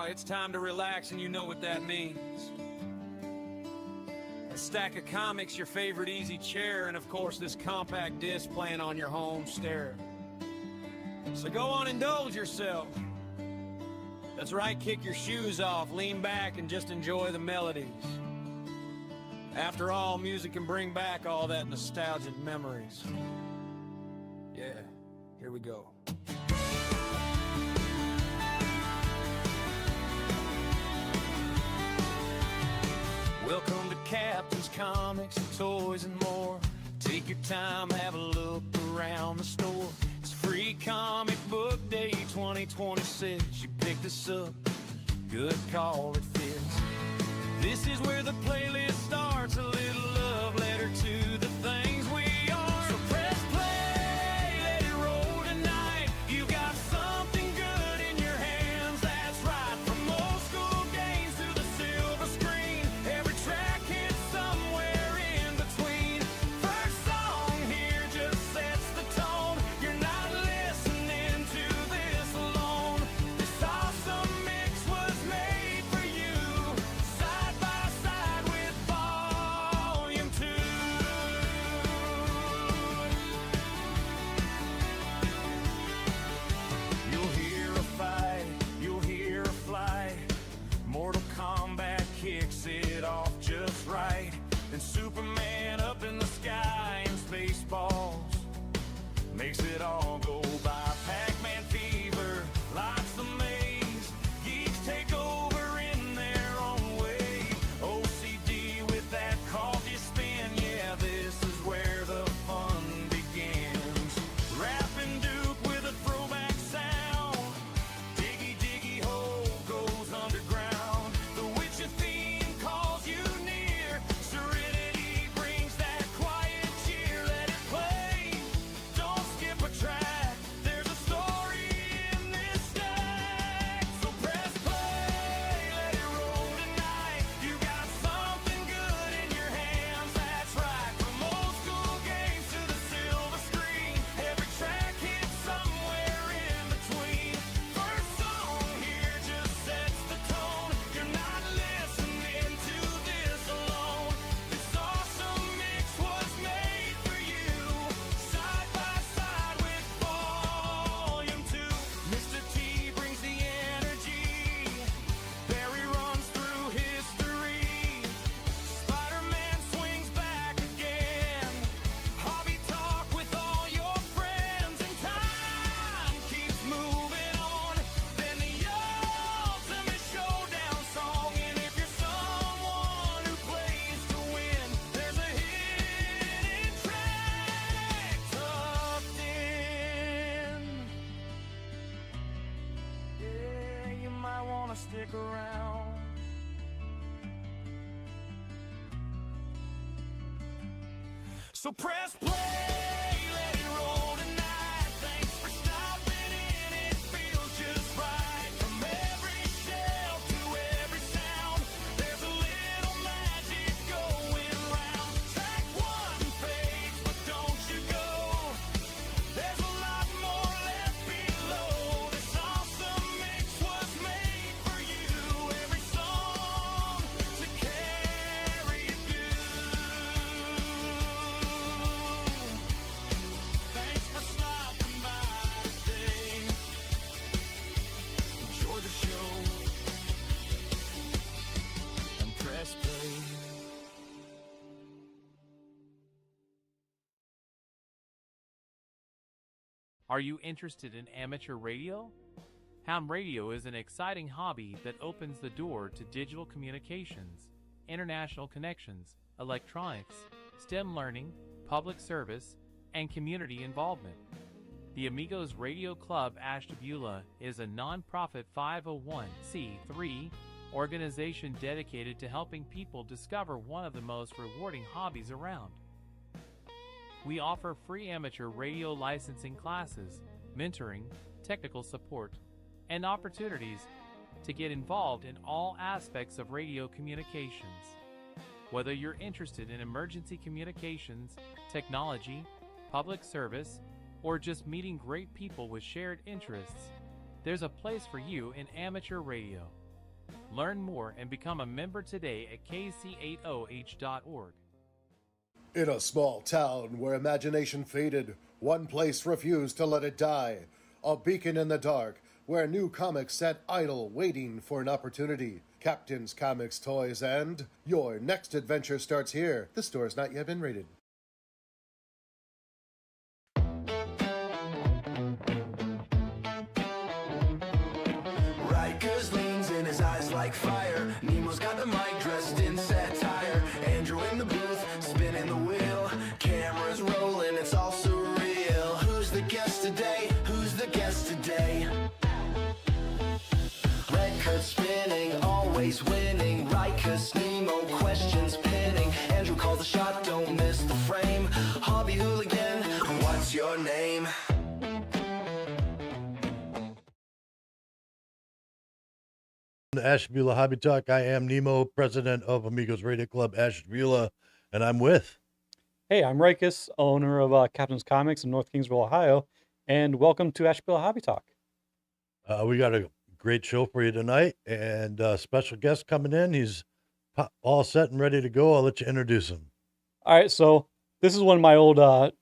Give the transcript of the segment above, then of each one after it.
it's time to relax, and you know what that means. A stack of comics, your favorite easy chair, and of course this compact disc playing on your home stereo. So go on, indulge yourself. That's right, kick your shoes off, lean back, and just enjoy the melodies. After all, music can bring back all that nostalgic memories. Yeah, here we go. Welcome to Captain's Comics, toys and more. Take your time, have a look around the store. It's free comic book day 2026. You pick this up, good call, it fits. This is where the playlist starts, a little love letter to the things we are. So press play, let it roll tonight. You got something good in your hands, that's right. From old school games to the silver screen, every track hits somewhere in between. First song here just sets the tone. You're not listening to this alone. This awesome mix was made for you, side by side with volume 2. You'll hear a fight, you'll hear a flight. Mortal Kombat kicks it off just right. And Superman up in the sky in Spaceballs makes it all go by. Pac-Man fever lights the maze. Geeks take over in their own way. OCD with that coffee spin. Yeah, this is where the fun begins. Rapping Duke with a throwback sound. Diggy diggy hole goes underground. The Witcher theme calls you near. Serenity brings that quiet cheer. Let it play, don't skip a track. There's a story in this stack. So press play, let it roll tonight. You got something good in your hands, that's right. From old school games to the silver screen, every track hits somewhere in between. First song here just sets the tone. You're not listening to this alone. This awesome mix was made for you, side by side with volume 2. Mr. T brings the energy. Barry runs through history. Spider-Man swings back again. Hobby talk with all your friends, and time keeps moving on. Then the ultimate showdown song, and if you're someone who plays to win, there's a hidden track tucked in. Yeah, you might want to stick around. So press play, let it roll tonight. Thanks for stopping in, it feels just right. From every shelf to every sound, there's a little magic going round. Track 1 fades, but don't you go. There's a lot more left below. This awesome mix was made for you. Every song to carry it through. Thanks for stopping by today. Enjoy the show and press play. Are you interested in amateur radio? Ham radio is an exciting hobby that opens the door to digital communications, international connections, electronics, STEM learning, public service, and community involvement. The Amigos Radio Club Ashtabula is a non-profit 501c3 organization dedicated to helping people discover one of the most rewarding hobbies around. We offer free amateur radio licensing classes, mentoring, technical support, and opportunities to get involved in all aspects of radio communications. Whether you're interested in emergency communications, technology, public service, or just meeting great people with shared interests, there's a place for you in amateur radio. Learn more and become a member today at kc8oh.org. In a small town where imagination faded, one place refused to let it die. A beacon in the dark where new comics sat idle waiting for an opportunity. Captain's Comics, Toys, and your next adventure starts here. This store has not yet been rated. Rykus leans in, his eyes like fire. Nemo's got the mic dressed in satire. Andrew in the booth, spinning the wheel. Cameras rolling, it's all surreal. Who's the guest today? Who's the guest today? Red curve spinning, always winning. Rykus, Nemo, questions pinning. Andrew calls the shot, don't miss the frame. Hobby Hooligan, what's your name? The Ashtabula Hobby Talk. I am Nemo, president of Amigos Radio Club Ashtabula, and I'm with. Hey, I'm Rykus, owner of Captain's Comics in North Kingsville, Ohio, and welcome to Ashtabula Hobby Talk. We got a great show for you tonight, and special guest coming in. He's all set and ready to go. I'll let you introduce him. All right, so this is one of my old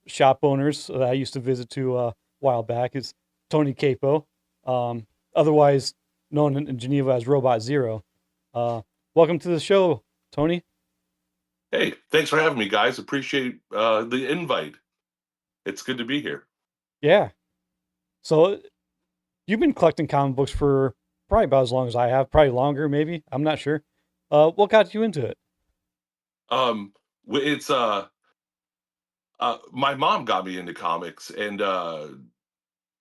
shop owners that I used to visit to a while back. Is Tony Capo, otherwise known in Geneva as Robot Zero. Welcome to the show, Tony. Hey, thanks for having me, guys. Appreciate the invite. It's good to be here. Yeah. So you've been collecting comic books for probably about as long as I have, probably longer, maybe. I'm not sure. What got you into it? It's my mom got me into comics, and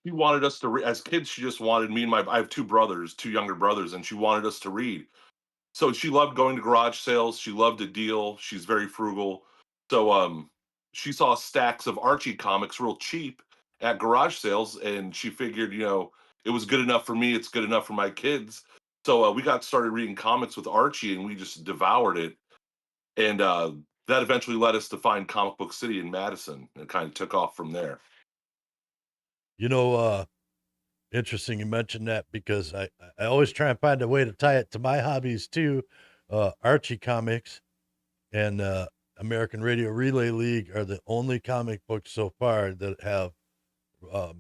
she wanted us to read. As kids, she just wanted me and I have two younger brothers, and she wanted us to read. So she loved going to garage sales. She loved a deal. She's very frugal. So she saw stacks of Archie comics real cheap at garage sales, and she figured, it was good enough for me. It's good enough for my kids. So we got started reading comics with Archie, and we just devoured it. And that eventually led us to find Comic Book City in Madison, and it kind of took off from there. Interesting you mentioned that, because I always try and find a way to tie it to my hobbies too. Archie comics and American Radio Relay League are the only comic books so far that have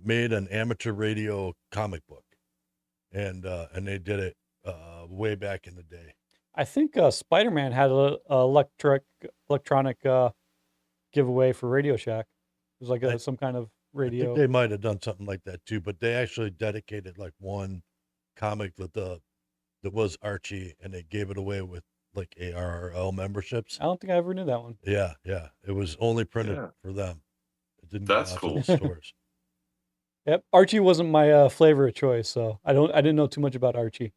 made an amateur radio comic book, and they did it way back in the day. I think Spider-Man had a electronic giveaway for Radio Shack. It was like some kind of radio. I think they might have done something like that too, but they actually dedicated like one comic that was Archie, and they gave it away with like ARRL memberships. I don't think I ever knew that one. Yeah. It was only printed for them. It didn't That's go out cool. to the stores. Yep, Archie wasn't my flavor of choice, so I didn't know too much about Archie.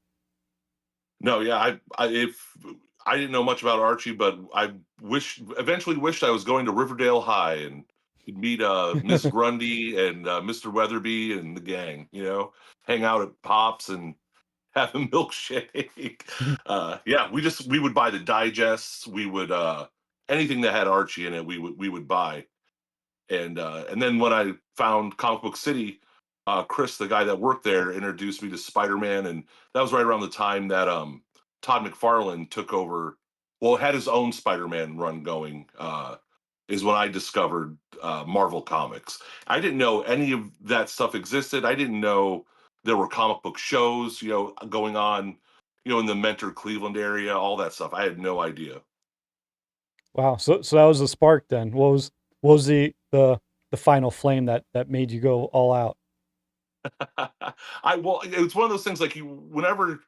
No, yeah, I didn't know much about Archie, but I eventually wished I was going to Riverdale High and could meet Miss Grundy and Mr. Weatherby and the gang, hang out at Pops and have a milkshake. Yeah, we would buy the digests. We would anything that had Archie in it, we would buy. And then when I found Comic Book City, Chris, the guy that worked there, introduced me to Spider-Man, and that was right around the time that Todd McFarlane took over. Well, had his own Spider-Man run going. Is when I discovered Marvel Comics. I didn't know any of that stuff existed. I didn't know there were comic book shows, going on, in the Mentor, Cleveland area, all that stuff. I had no idea. Wow, so that was the spark then. What was the final flame that made you go all out? It's one of those things, like, whenever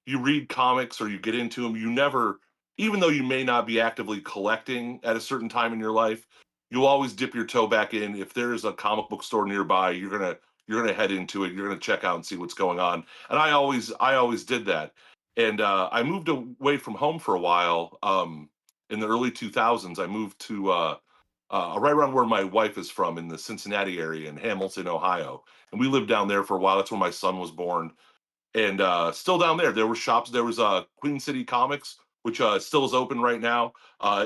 you read comics or you get into them, you never, even though you may not be actively collecting at a certain time in your life, you'll always dip your toe back in. If there's a comic book store nearby, you're gonna head into it. You're gonna check out and see what's going on. And I always did that. And I moved away from home for a while. In the early 2000s, I moved to right around where my wife is from, in the Cincinnati area in Hamilton, Ohio. And we lived down there for a while. That's where my son was born. And still down there were shops. There was Queen City Comics, which still is open right now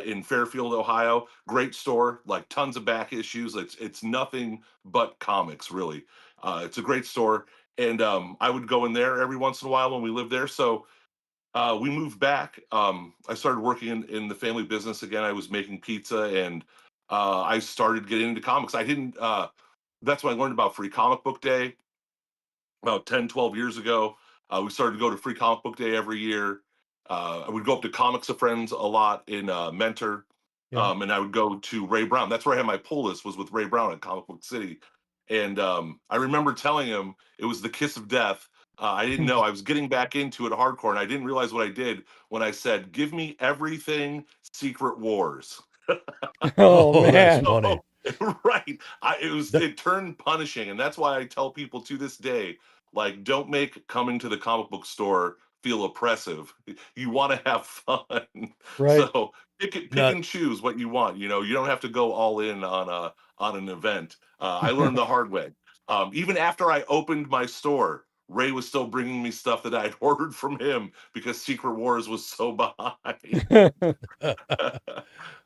in Fairfield, Ohio. Great store, like tons of back issues. It's nothing but comics, really. It's a great store. And I would go in there every once in a while when we lived there. So we moved back. I started working in the family business again. I was making pizza, and I started getting into comics. I didn't. That's when I learned about Free Comic Book Day about 10, 12 years ago. We started to go to Free Comic Book Day every year. I would go up to Comics of Friends a lot in Mentor, Yeah. and I would go to Ray Brown. That's where I had my pull list, was with Ray Brown at Comic Book City. And I remember telling him it was the kiss of death. I didn't know. I was getting back into it hardcore, and I didn't realize what I did when I said, "Give me everything Secret Wars." Oh Oh, that's man. funny. Right. That- It turned punishing, and that's why I tell people to this day, like, don't make coming to the comic book store feel oppressive. You want to have fun. Right. So pick Now, and choose what you want. You know, you don't have to go all in on an event. I learned the hard way. Even after I opened my store, Ray was still bringing me stuff that I'd ordered from him because Secret Wars was so behind.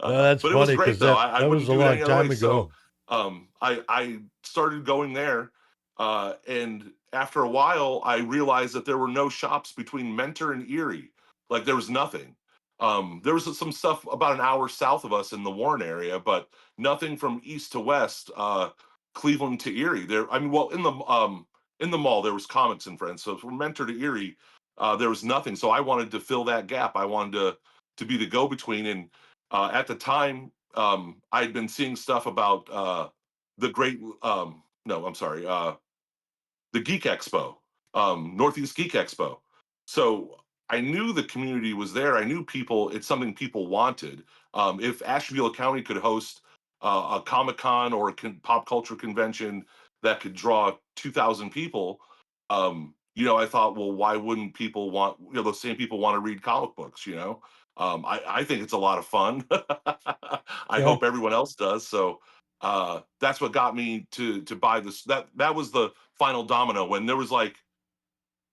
that's But it was funny great because though. that I was wouldn't a do it long any other way. time So ago. I started going there, and after a while, I realized that there were no shops between Mentor and Erie. Like there was nothing. There was some stuff about an hour south of us in the Warren area, but nothing from east to west, Cleveland to Erie. There, I mean, well, in the mall there was Comics and Friends. So from Mentor to Erie, there was nothing. So I wanted to fill that gap. I wanted to be the go-between, and at the time, I'd been seeing stuff about the great no, I'm sorry, the Geek Expo, Northeast Geek Expo. So I knew the community was there. I knew people. It's something people wanted. If Ashtabula County could host a Comic Con or a pop culture convention that could draw 2,000 people, I thought, well, why wouldn't people want? Those same people want to read comic books. I think it's a lot of fun. I Yeah. hope everyone else does. So that's what got me to buy this. That was the final domino when there was like,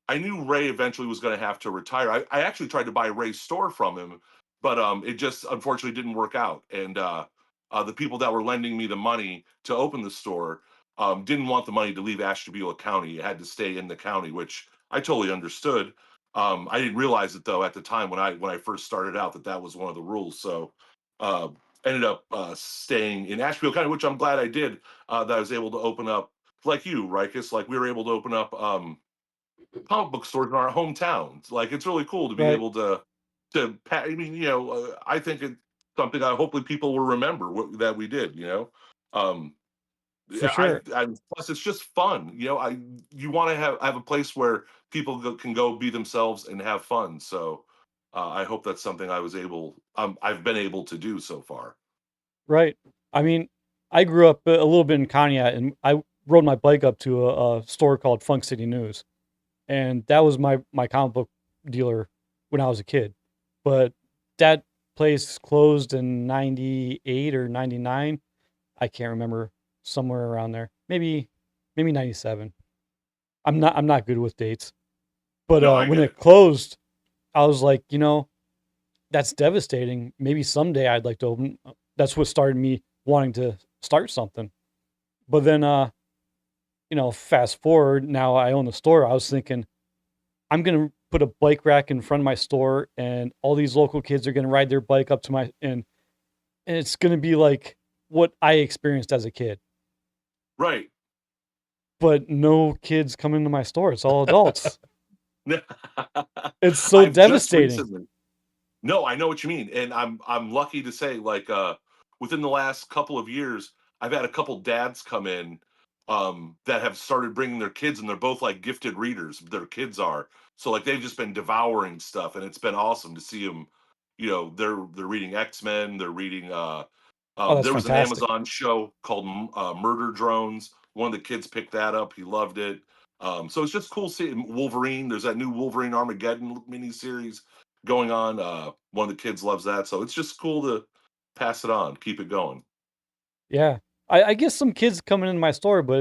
I knew Ray eventually was going to have to retire. I actually tried to buy Ray's store from him, but it just unfortunately didn't work out. And the people that were lending me the money to open the store didn't want the money to leave Ashtabula County. It had to stay in the county, which I totally understood. I didn't realize it though at the time when I first started out that was one of the rules. So uh, ended up staying in Ashtabula County, which I'm glad I did. That I was able to open up, like you, Rykus. Like we were able to open up comic book stores in our hometowns. Like it's really cool to be Right. able I mean, I think it's something that hopefully people will remember that we did. Um, For sure. plus it's just fun. You want to have a place where people can go be themselves and have fun. So I hope that's something I've been able to do so far. Right. I mean, I grew up a little bit in Conneaut, and I rode my bike up to a store called Funk City News, and that was my comic book dealer when I was a kid. But that place closed in 98 or 99. I can't remember, somewhere around there. Maybe 97. I'm not good with dates. But No, I when get it it. closed, I was like, that's devastating. Maybe someday I'd like to open. That's what started me wanting to start something. But then, fast forward, now I own the store. I was thinking, I'm going to put a bike rack in front of my store, and all these local kids are going to ride their bike up to and it's going to be like what I experienced as a kid. Right. But no kids come into my store. It's all adults. It's so I've just devastating. recently. No, I know what you mean, and I'm lucky to say, like, within the last couple of years, I've had a couple dads come in that have started bringing their kids, and they're both like gifted readers. Their kids are, so like they've just been devouring stuff, and it's been awesome to see them. They're reading X-Men. They're reading. Oh, that's There was an fantastic. Amazon show called Murder Drones. One of the kids picked that up. He loved it. So it's just cool seeing Wolverine. There's that new Wolverine Armageddon miniseries going on. One of the kids loves that, so it's just cool to pass it on, keep it going. Yeah. I guess some kids coming into my store, but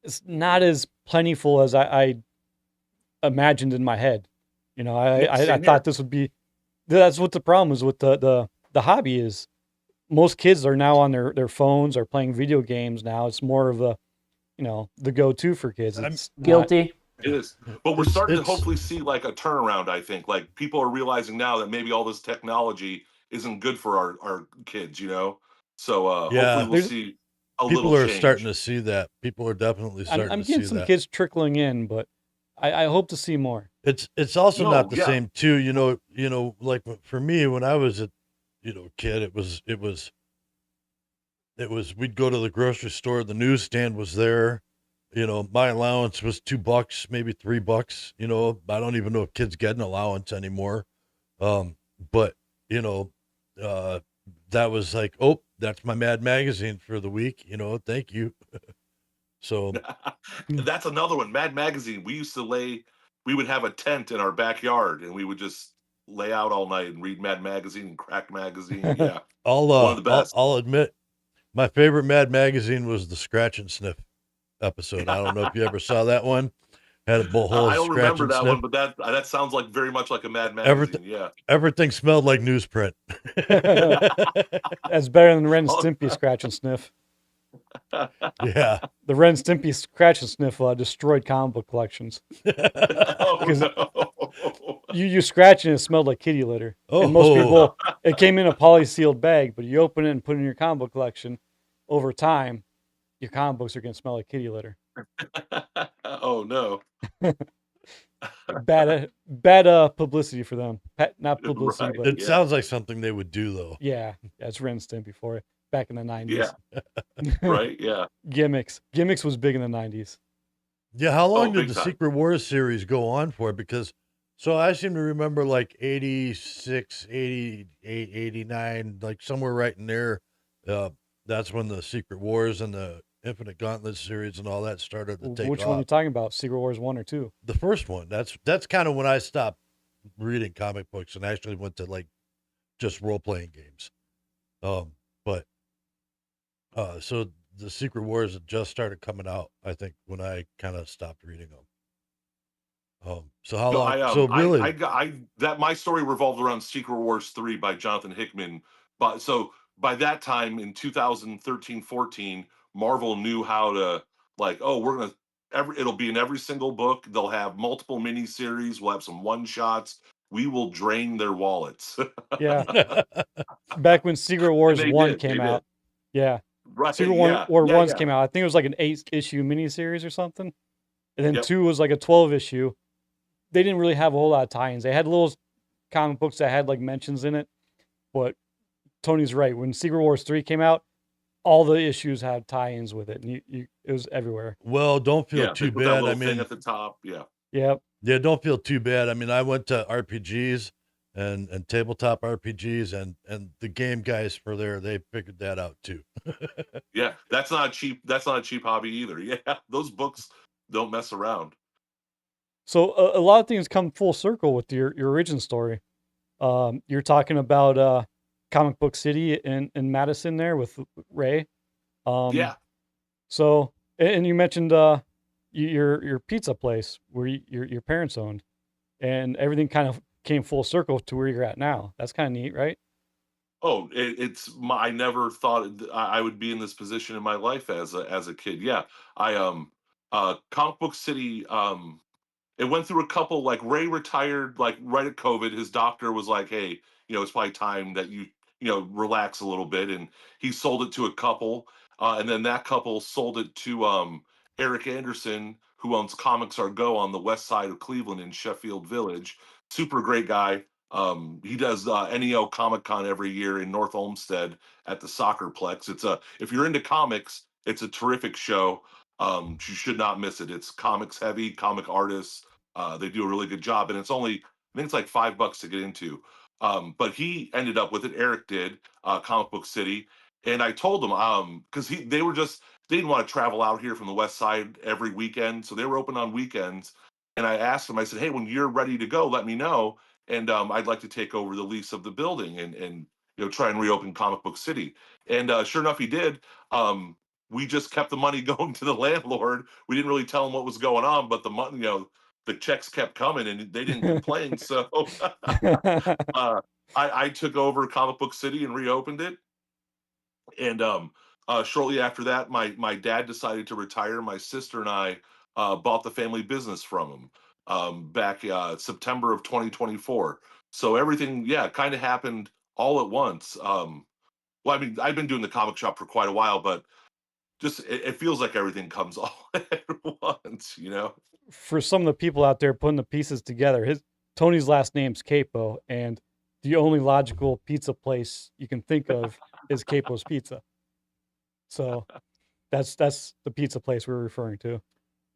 it's not as plentiful as I imagined in my head. Yeah, I same thought here. this would be. That's what the problem is with the hobby is. Most kids are now on their phones or playing video games now. It's more of the go-to for kids. I'm- It's not. Guilty. It is. But we're It's starting to it's hopefully see like a turnaround, I think. Like people are realizing now that maybe all this technology isn't good for our kids, you know? So hopefully yeah. we'll There's see a little People are starting change. to see that. People are definitely I'm starting to getting see some that. kids trickling in, but I hope to see more. It's also not No, the yeah. same too. Like for me when I was a kid, it was we'd go to the grocery store. The newsstand was there. My allowance was $2, maybe $3. I don't even know if kids get an allowance anymore. But you know, uh, that was like, oh, that's my Mad Magazine for the week. Thank you. So That's another one. Mad Magazine. We would have a tent in our backyard and we would just lay out all night and read Mad Magazine and Crack Magazine. Yeah. I'll One of the I'll best. I'll admit my favorite Mad Magazine was the Scratch and Sniff episode. I don't know if you ever saw that one. Had a whole I don't scratch remember and that sniff. one, but that sounds like very much like a Mad Everything Magazine. Yeah. everything smelled like newsprint. That's better than Ren and Oh, Stimpy Scratch and Sniff. Yeah. The Ren and Stimpy Scratch and Sniff destroyed comic book collections. oh 'Cause no. You scratch and it smelled like kitty litter. And most Oh, people, it came in a poly-sealed bag, but you open it and put it in your comic book collection. Over time, your comic books are going to smell like kitty litter. oh no. Bad publicity for them. Not publicity, Right. but it Yeah. sounds like something they would do though. yeah, that's Ren and Stimpy for it. Back in the 90s. Yeah. Right. Yeah. Gimmicks. Gimmicks was big in the 90s. Yeah, how long Oh, did big the time. Secret Wars series go on for? Because so I seem to remember like 86, 88, 89, like somewhere right in there. That's when the Secret Wars and the Infinite Gauntlet series and all that started to take Which one are you off. talking about? Secret Wars 1 or 2? The first one. That's kind of when I stopped reading comic books and actually went to like just role playing games. But so the Secret Wars had just started coming out, I think, when I kind of stopped reading them. So how No, long? So really, that my story revolved around Secret Wars 3 by Jonathan Hickman. But so by that time in 2013-14, Marvel knew how to like, oh, we're gonna it'll be in every single book. They'll have multiple miniseries. We'll have some one shots. We will drain their wallets. Yeah. Back when Secret Wars they 1 did, came they out. Yeah. Right? Secret Yeah, War yeah, 1 yeah. came out. I think it was like an 8-issue miniseries or something. And then Yep. 2 was like a 12-issue. They didn't really have a whole lot of tie-ins. They had little comic books that had like mentions in it. But Tony's right. When Secret Wars 3 came out, all the issues had tie-ins with it. And it was everywhere. well, don't feel Yeah, they too put that bad. I little thing mean, at the top. Yeah. Yep. yeah, don't feel too bad. I mean, I went to RPGs and tabletop RPGs and the game guys for there, they figured that out too. Yeah, that's not cheap. That's not a cheap hobby either. Yeah, those books don't mess around. So a lot of things come full circle with your origin story. You're talking about Comic Book City in Madison there with Ray. Yeah. So and you mentioned your pizza place where your parents owned, and everything kind of came full circle to where you're at now. That's kind of neat, right? Oh, I never thought I would be in this position in my life as a kid. Yeah, Comic Book City. It went through a couple. Like Ray retired like right at COVID. His doctor was like, "Hey, it's probably time that you relax a little bit." And he sold it to a couple, and then that couple sold it to Eric Anderson, who owns Comics Are Go on the west side of Cleveland in Sheffield Village. Super great guy. He does NEO Comic Con every year in North Olmsted at the Soccerplex. If you're into comics, it's a terrific show. You should not miss it. It's comics heavy, comic artists. They do a really good job, and I think it's like $5 to get into. But he ended up with it. Eric did Comic Book City, and I told him because they didn't want to travel out here from the West Side every weekend, so they were open on weekends. And I asked him, I said, "Hey, when you're ready to go, let me know, and I'd like to take over the lease of the building and try and reopen Comic Book City." And sure enough, he did. We just kept the money going to the landlord. We didn't really tell him what was going on, but the money, the checks kept coming and they didn't complain. So I took over Comic Book City and reopened it. And shortly after that, my dad decided to retire. My sister and I bought the family business from him back September of 2024. So everything, yeah, kind of happened all at once. Well, I mean, I've been doing the comic shop for quite a while, but just it feels like everything comes all at once, you know? For some of the people out there putting the pieces together, Tony's last name's Capo, and the only logical pizza place you can think of is Capo's Pizza. So that's the pizza place we're referring to.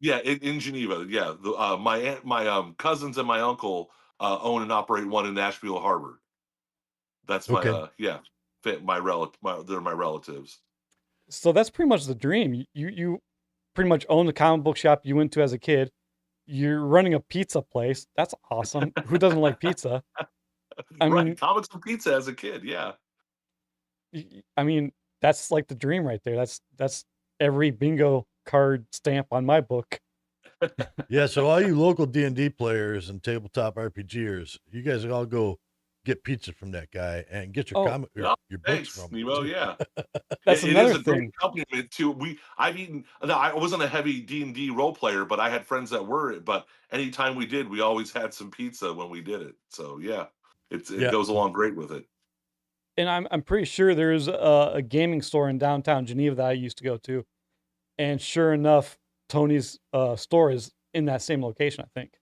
Yeah, in Geneva. Yeah, my cousins and my uncle own and operate one in Ashtabula Harbor. That's my Okay. they're my relatives. So that's pretty much the dream. You pretty much own the comic book shop you went to as a kid. You're running a pizza place. That's awesome. Who doesn't like pizza? I Right, mean, comics and pizza as a kid. Yeah. I mean, that's like the dream right there. That's every bingo card stamp on my book. Yeah, so all you local D&D players and tabletop RPGers, you guys all go get pizza from that guy and get your Oh, your books Thanks, from him. Nemo. too. Yeah. that's It is another a great thing. compliment too. I've eaten. No, I wasn't a heavy D&D role player, but I had friends that were. But anytime we did, we always had some pizza when we did it. So yeah, it Yeah. goes along great with it. And I'm pretty sure there's a gaming store in downtown Geneva that I used to go to, and sure enough, Tony's store is in that same location. I think.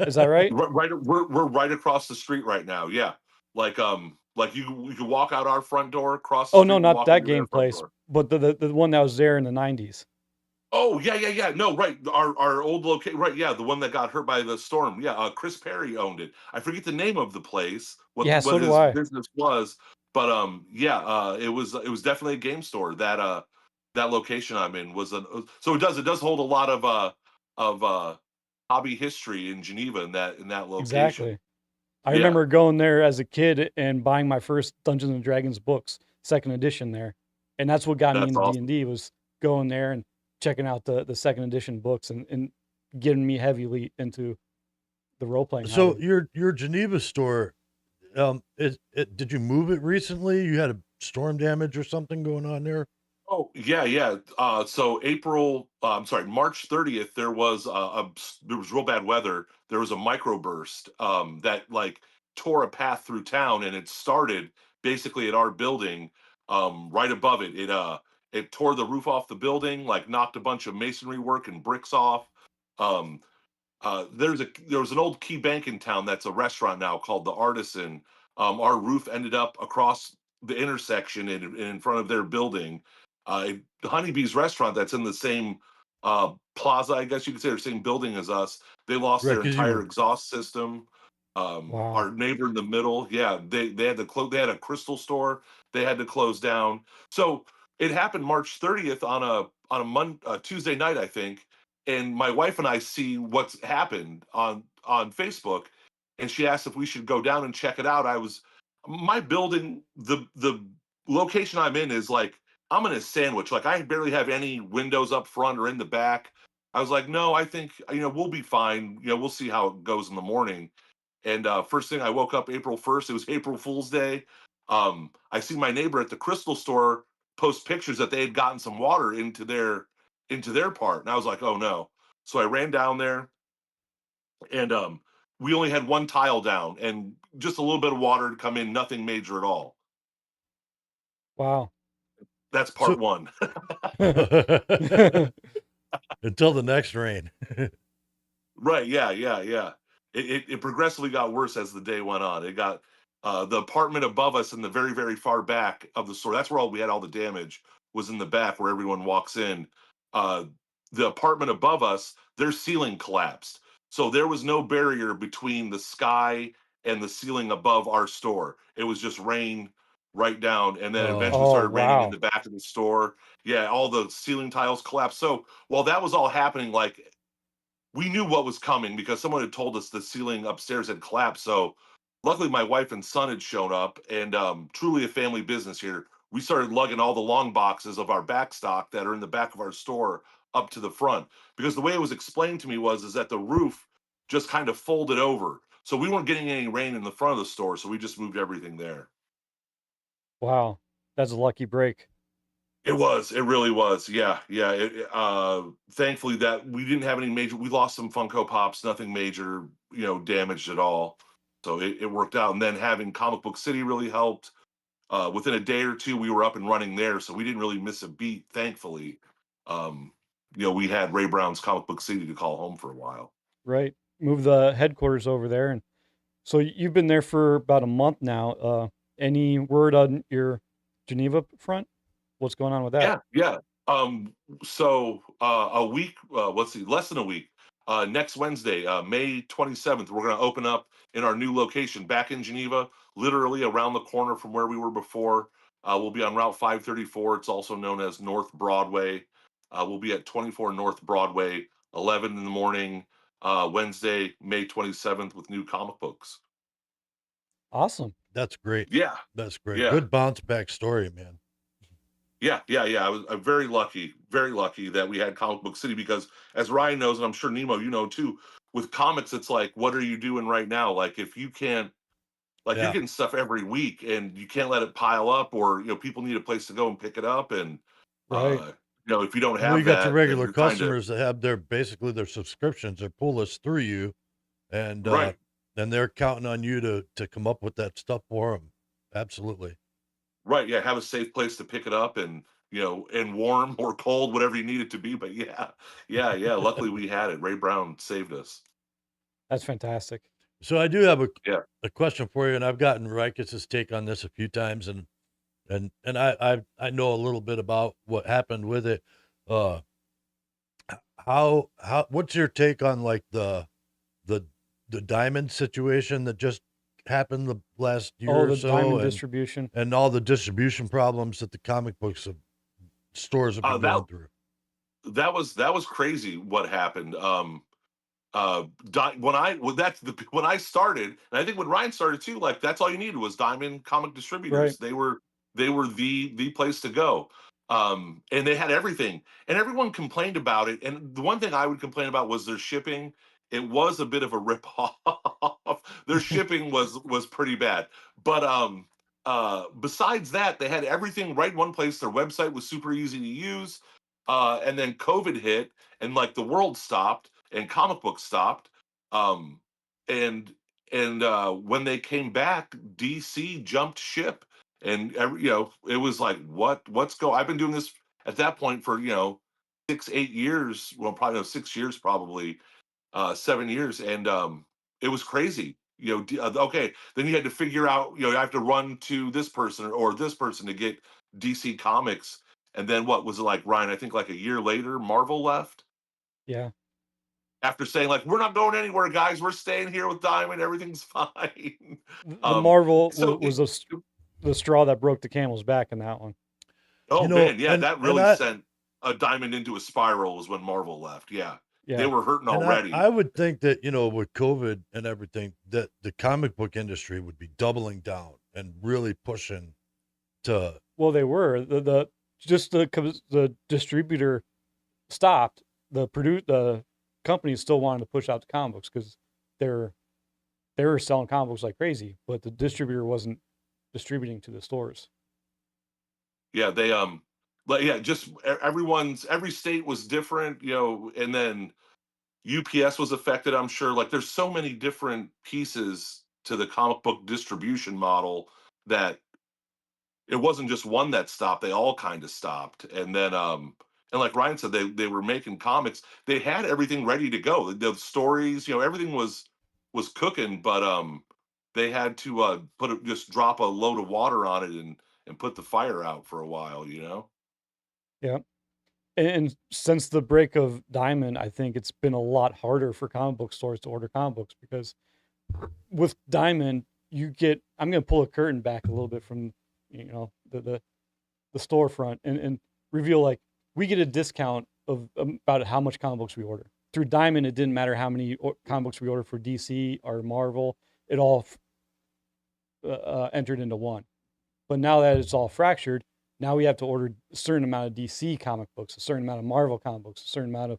Is that right? We're right across the street right now. Yeah, like you can walk out our front door, cross the Oh street, no, and not walk that into their game front place, door. but the one that was there in the 90s. Oh yeah. No, right. Our old location. Right. Yeah, the one that got hurt by the storm. Yeah, Chris Perry owned it. I forget the name of the place. Yeah, so What do his I. business was, but yeah, it was definitely a game store. That location I'm in was so it does hold a lot of hobby history in Geneva in that location. Exactly. I Yeah, remember going there as a kid and buying my first Dungeons and Dragons books, second edition there, and that's what got me that's into awesome. D&D was going there and checking out the second edition books and getting me heavily into the role playing So hobby. your Geneva store, did you move it recently? You had a storm damage or something going on there? Oh yeah. So I'm sorry, March 30th, there was real bad weather. There was a microburst that like tore a path through town, and it started basically at our building, right above it. It tore the roof off the building, like knocked a bunch of masonry work and bricks off. Um, there was an old key bank in town that's a restaurant now called the Artisan. Our roof ended up across the intersection in front of their building. Honeybee's restaurant that's in the same plaza, I guess you could say, or same building as us. They lost Right, their because you entire were exhaust system. Wow. Our neighbor in the middle, yeah, they had to close. They had a crystal store. They had to close down. So it happened March 30th on a Tuesday night, I think, and my wife and I see what's happened on Facebook, and she asked if we should go down and check it out. My building, the location I'm in is like I'm in a sandwich. Like I barely have any windows up front or in the back. I was like, no, I think we'll be fine. We'll see how it goes in the morning. And first thing I woke up April 1st, it was April Fool's Day. I see my neighbor at the crystal store post pictures that they had gotten some water into their part. And I was like, oh no. So I ran down there, and we only had one tile down and just a little bit of water to come in, nothing major at all. Wow. That's so part one. until the next rain. Right. Yeah. It progressively got worse as the day went on. It got the apartment above us in the very, very far back of the store. That's where we had all the damage was in the back where everyone walks in. Uh, the apartment above us, their ceiling collapsed. So there was no barrier between the sky and the ceiling above our store. It was just rain right down, and then Oh, eventually Oh started raining in wow. the back of the store. Yeah, all the ceiling tiles collapsed. So while that was all happening, like we knew what was coming because someone had told us the ceiling upstairs had collapsed. So luckily my wife and son had shown up, and truly a family business here. We started lugging all the long boxes of our back stock that are in the back of our store up to the front, because the way it was explained to me is that the roof just kind of folded over. So we weren't getting any rain in the front of the store. So we just moved everything there. Wow. That's a lucky break. It was. It really was. Yeah, yeah. Thankfully that we didn't have any major. We lost some Funko Pops. Nothing major, damaged at all. So it worked out. And then having Comic Book City really helped. Within a day or two, we were up and running there, so we didn't really miss a beat. Thankfully, um, we had Ray Brown's Comic Book City to call home for a while. Right. Move the headquarters over there. And so you've been there for about a month now. Any word on your Geneva front? What's going on with that? Yeah, yeah. So a week, let's see, less than a week. Next Wednesday, May 27th, we're going to open up in our new location back in Geneva, literally around the corner from where we were before. We'll be on Route 534. It's also known as North Broadway. We'll be at 24 North Broadway, 11 in the morning, Wednesday, May 27th, with new comic books. Awesome. That's great. Yeah, That's great. yeah. Good bounce back story, man. Yeah. I'm very lucky that we had Comic Book City, because as Ryan knows, and I'm sure Nemo, you know too, with comics, it's like, what are you doing right now? Like, if you can't, like, Yeah. you're getting stuff every week and you can't let it pile up, or, people need a place to go and pick it up. And, Right. if you don't Well, have you got that, your then regular you're trying to- customers that have basically their subscriptions or pull us through you, and Right. and they're counting on you to come up with that stuff for them. Absolutely. Right. Yeah. Have a safe place to pick it up, and, and warm or cold, whatever you need it to be. But yeah. Luckily we had it. Ray Brown saved us. That's fantastic. So I do have Yeah. a question for you, and I've gotten Rykus's take on this a few times, and I know a little bit about what happened with it. How what's your take on like the diamond situation that just happened the last year Oh, or the so, diamond distribution. and all the distribution problems that the comic books stores have been going through? That was crazy what happened. When I started, and I think when Ryan started too, like, that's all you needed was Diamond Comic Distributors. Right. They were the place to go. And they had everything, and everyone complained about it. And the one thing I would complain about was their shipping. It was a bit of a rip off. Their shipping was pretty bad. But besides that, they had everything right in one place. Their website was super easy to use. And then COVID hit, and like the world stopped, and comic books stopped. Um, and when they came back, DC jumped ship, and it was like, I've been doing this at that point for 6-8 years. Well, probably no, 6 years, probably 7 years, and it was crazy. Okay, then you had to figure out, you have to run to this person or this person to get DC Comics. And then what was it like, Ryan? I think like a year later, Marvel left Yeah. after saying, like, we're not going anywhere, guys. We're staying here with Diamond. Everything's fine. The Marvel so was the straw that broke the camel's back in that one. Oh man, yeah, that really and sent a Diamond into a spiral was when Marvel left. Yeah, Yeah. they were hurting And already. I would think that, with COVID and everything, that the comic book industry would be doubling down and really pushing to. Well, they were the distributor stopped. The companies still wanted to push out the comic books because they were selling comic books like crazy, but the distributor wasn't distributing to the stores. Yeah, they just every state was different, and then UPS was affected, I'm sure. Like, there's so many different pieces to the comic book distribution model that it wasn't just one that stopped. They all kind of stopped. And then and like Ryan said, they were making comics. They had everything ready to go. The stories, everything was cooking, but they had to just drop a load of water on it and put the fire out for a while. Yeah. And since the break of Diamond, I think it's been a lot harder for comic book stores to order comic books, because with Diamond, I'm going to pull a curtain back a little bit from, the storefront and reveal, like, we get a discount of about how much comic books we order. Through Diamond, it didn't matter how many comic books we ordered for DC or Marvel. It all entered into one. But now that it's all fractured, now we have to order a certain amount of DC comic books, a certain amount of Marvel comic books, a certain amount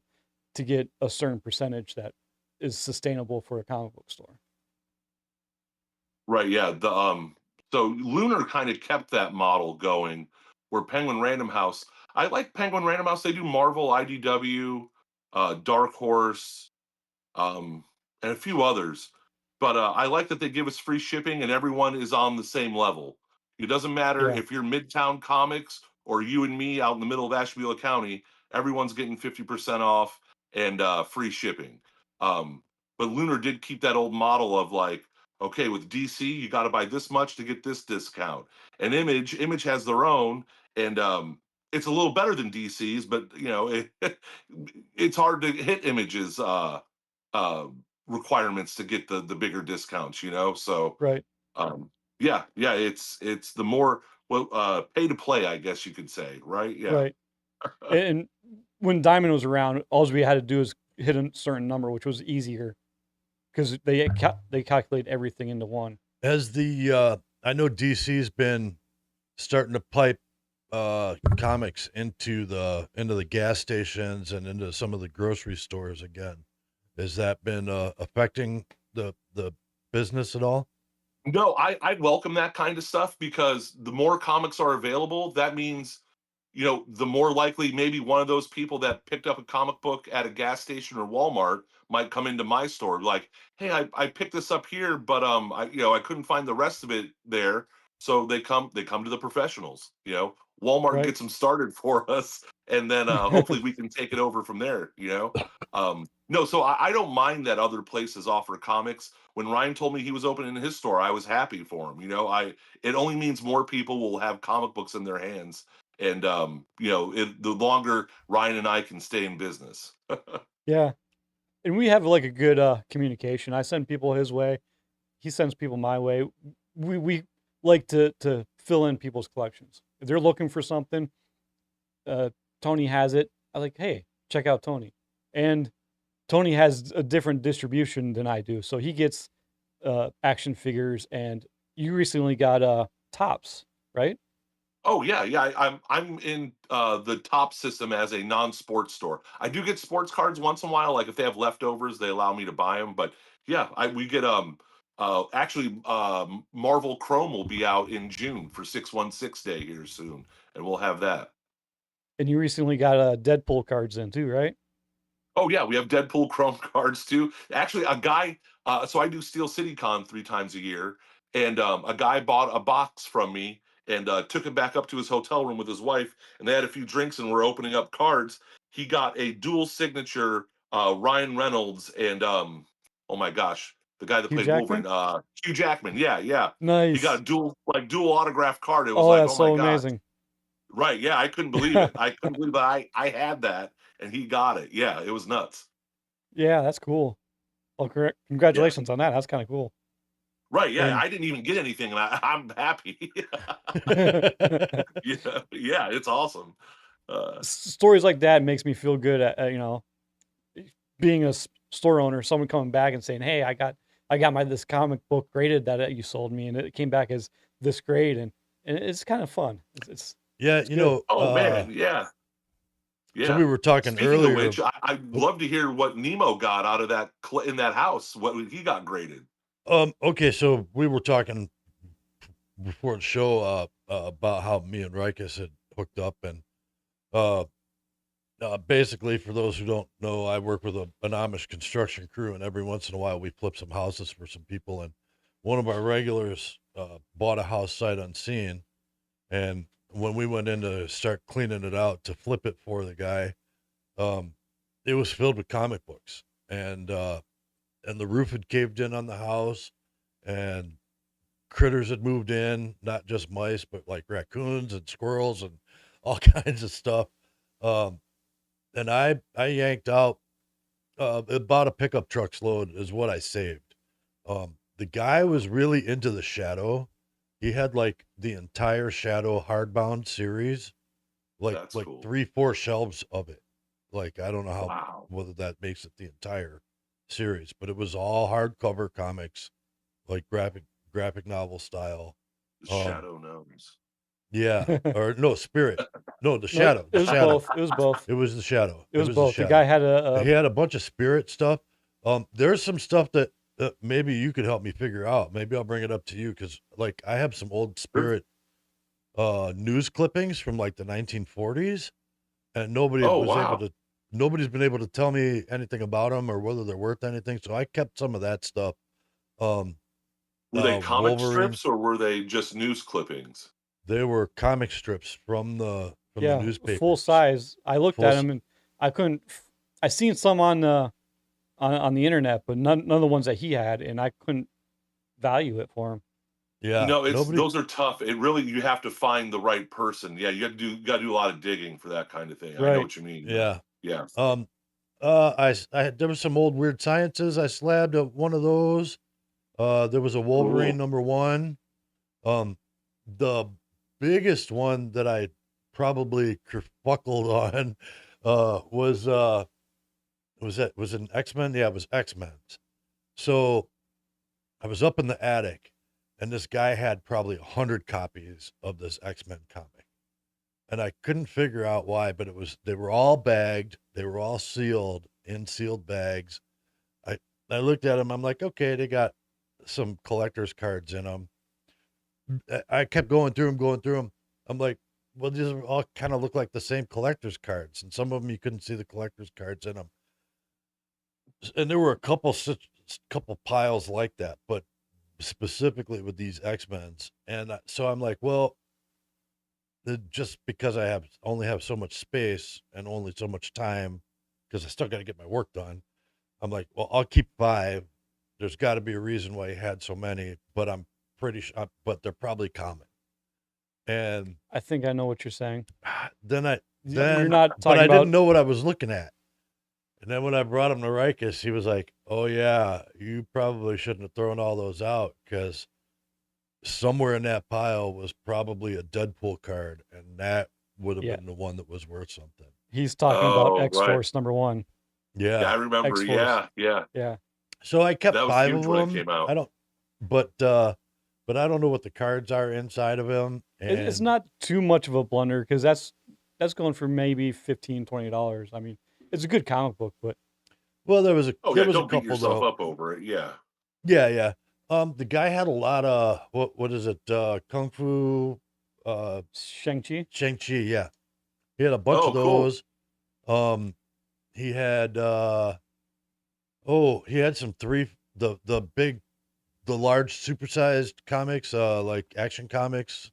to get a certain percentage that is sustainable for a comic book store. Right. Yeah. So Lunar kind of kept that model going, where Penguin Random House, I like Penguin Random House. They do Marvel, IDW, Dark Horse, and a few others. But I like that they give us free shipping and everyone is on the same level. It doesn't matter Yeah. if you're Midtown Comics or you and me out in the middle of Ashtabula County, everyone's getting 50% off and free shipping. But Lunar did keep that old model of like, okay, with DC, you got to buy this much to get this discount. And Image has their own, and it's a little better than DC's, but you know, it's hard to hit Image's uh, requirements to get the bigger discounts, you know. So Right. yeah, it's the more pay to play, I guess you could say, right? Yeah. Right. And when Diamond was around, all we had to do is hit a certain number, which was easier because they calculate everything into one. As the I know DC's been starting to pipe comics into the gas stations and into some of the grocery stores again. Has that been affecting the business at all? No, I'd welcome that kind of stuff because the more comics are available, that means, you know, the more likely maybe one of those people that picked up a comic book at a gas station or Walmart might come into my store like, hey, I picked this up here, but I couldn't find the rest of it there. So they come to the professionals, you know. Walmart Right. gets them started for us, and then hopefully we can take it over from there, you know. No, so I don't mind that other places offer comics. When Ryan told me he was opening his store, I was happy for him. You know, it only means more people will have comic books in their hands, and the longer Ryan and I can stay in business. Yeah. And we have like a good communication. I send people his way. He sends people my way. We like to fill in people's collections. If they're looking for something, Tony has it. I like, hey, check out Tony. And Tony has a different distribution than I do. So he gets action figures, and you recently got tops, right? Oh yeah. I'm in the top system as a non-sports store. I do get sports cards once in a while. Like if they have leftovers, they allow me to buy them. But yeah, we get actually Marvel Chrome will be out in June for 616 Day here soon, and we'll have that. And you recently got Deadpool cards in too, right? Oh yeah, we have Deadpool Chrome cards too. Actually, a guy. So I do Steel City Con 3 times a year, and a guy bought a box from me and took it back up to his hotel room with his wife, and they had a few drinks and were opening up cards. He got a dual signature Ryan Reynolds and oh my gosh, the guy that Hugh played Jackman? Wolverine, Hugh Jackman. Yeah. He got Nice. a dual autograph card. It was Oh, like, that's oh so my gosh. amazing. Right. Yeah, I couldn't believe it. I couldn't believe that I had that and he got it. Yeah, it was nuts. Yeah, that's cool. Well, Yeah. congratulations on that. That's kind of cool. Right. Yeah, And I didn't even get anything, and I'm happy. Yeah, it's awesome. stories like that makes me feel good at being a store owner, someone coming back and saying, hey, I got this comic book graded that you sold me, and it came back as this grade, and it's kind of fun. It's Yeah, it's you good. know, Oh man, yeah, so we yeah. were talking Speaking of earlier. which, I'd love to hear what Nemo got out of that in that house. What he got graded. Okay, so we were talking before the show about how me and Rykus had hooked up, and basically, for those who don't know, I work with an Amish construction crew, and every once in a while we flip some houses for some people. And one of our regulars bought a house sight unseen, and when we went in to start cleaning it out to flip it for the guy, it was filled with comic books, and the roof had caved in on the house, and critters had moved in, not just mice, but like raccoons and squirrels and all kinds of stuff. And I yanked out about a pickup truck's load is what I saved. The guy was really into the Shadow. He had like the entire Shadow hardbound series, That's like cool. 3-4 shelves of it. Like I don't know how Wow. whether that makes it the entire series, but it was all hardcover comics, like graphic novel style. The Shadow knows. Yeah, or no, Spirit. No, the No, Shadow. it The was Shadow. both. It was both. It was the Shadow. It was the both. The Shadow. guy had He had a bunch of Spirit stuff. There's some stuff that maybe you could help me figure out. Maybe I'll bring it up to you because, like, I have some old Spirit news clippings from like the 1940s, and Oh, wow. nobody's been able to tell me anything about them or whether they're worth anything. So I kept some of that stuff. Um, Were they comic Wolverine. strips or were they just news clippings? They were comic strips from the Yeah, full newspapers. size. I looked Full at s- them and I couldn't. I seen some on the on the internet, but none of the ones that he had, and I couldn't value it for him. Yeah, nobody. Those are tough. It really, you have to find the right person. Yeah, you got to do a lot of digging for that kind of thing. I know Right. what you mean. Yeah. Yeah. There was some old Weird Sciences. I slabbed one of those. There was a Wolverine Cool. #1. The biggest one that I probably kerfuckled on, was an X-Men? Yeah, it was X-Men's. So I was up in the attic, and this guy had probably 100 copies of this X-Men comic. And I couldn't figure out why, but they were all bagged, they were all sealed in sealed bags. I looked at them, I'm like, okay, they got some collector's cards in them. I kept going through them. I'm like, well, these all kind of look like the same collector's cards, and some of them you couldn't see the collector's cards in them. And there were a couple piles like that, but specifically with these X-Men's. And so I'm like, well, just because I only have so much space and only so much time, because I still got to get my work done. I'm like, well, I'll keep 5. There's got to be a reason why he had so many, but I'm pretty sure, but they're probably common. And I think I know what you're saying. then You're not but talking I about. didn't know what I was looking at. And then when I brought him to Rykus, he was like, oh yeah, you probably shouldn't have thrown all those out, because somewhere in that pile was probably a Deadpool card, and that would have Yeah. been the one that was worth something. He's talking about Oh, X right. Force #1. Yeah, I Yeah. remember. X-Force. Yeah. Yeah. So I kept That was 5 huge of when it them. came out. I don't, but I don't know what the cards are inside of them. It's And not too much of a blunder because that's going for maybe $15-$20. I mean, it's a good comic book, but well, there was a Oh, yeah. there was a Don't beat couple yourself though. up over it. Yeah. Yeah. The guy had a lot of what is it? Kung Fu, Shang-Chi. Shang-Chi. Yeah, he had a bunch Oh, of cool. those. He had he had some the large supersized comics, like Action Comics.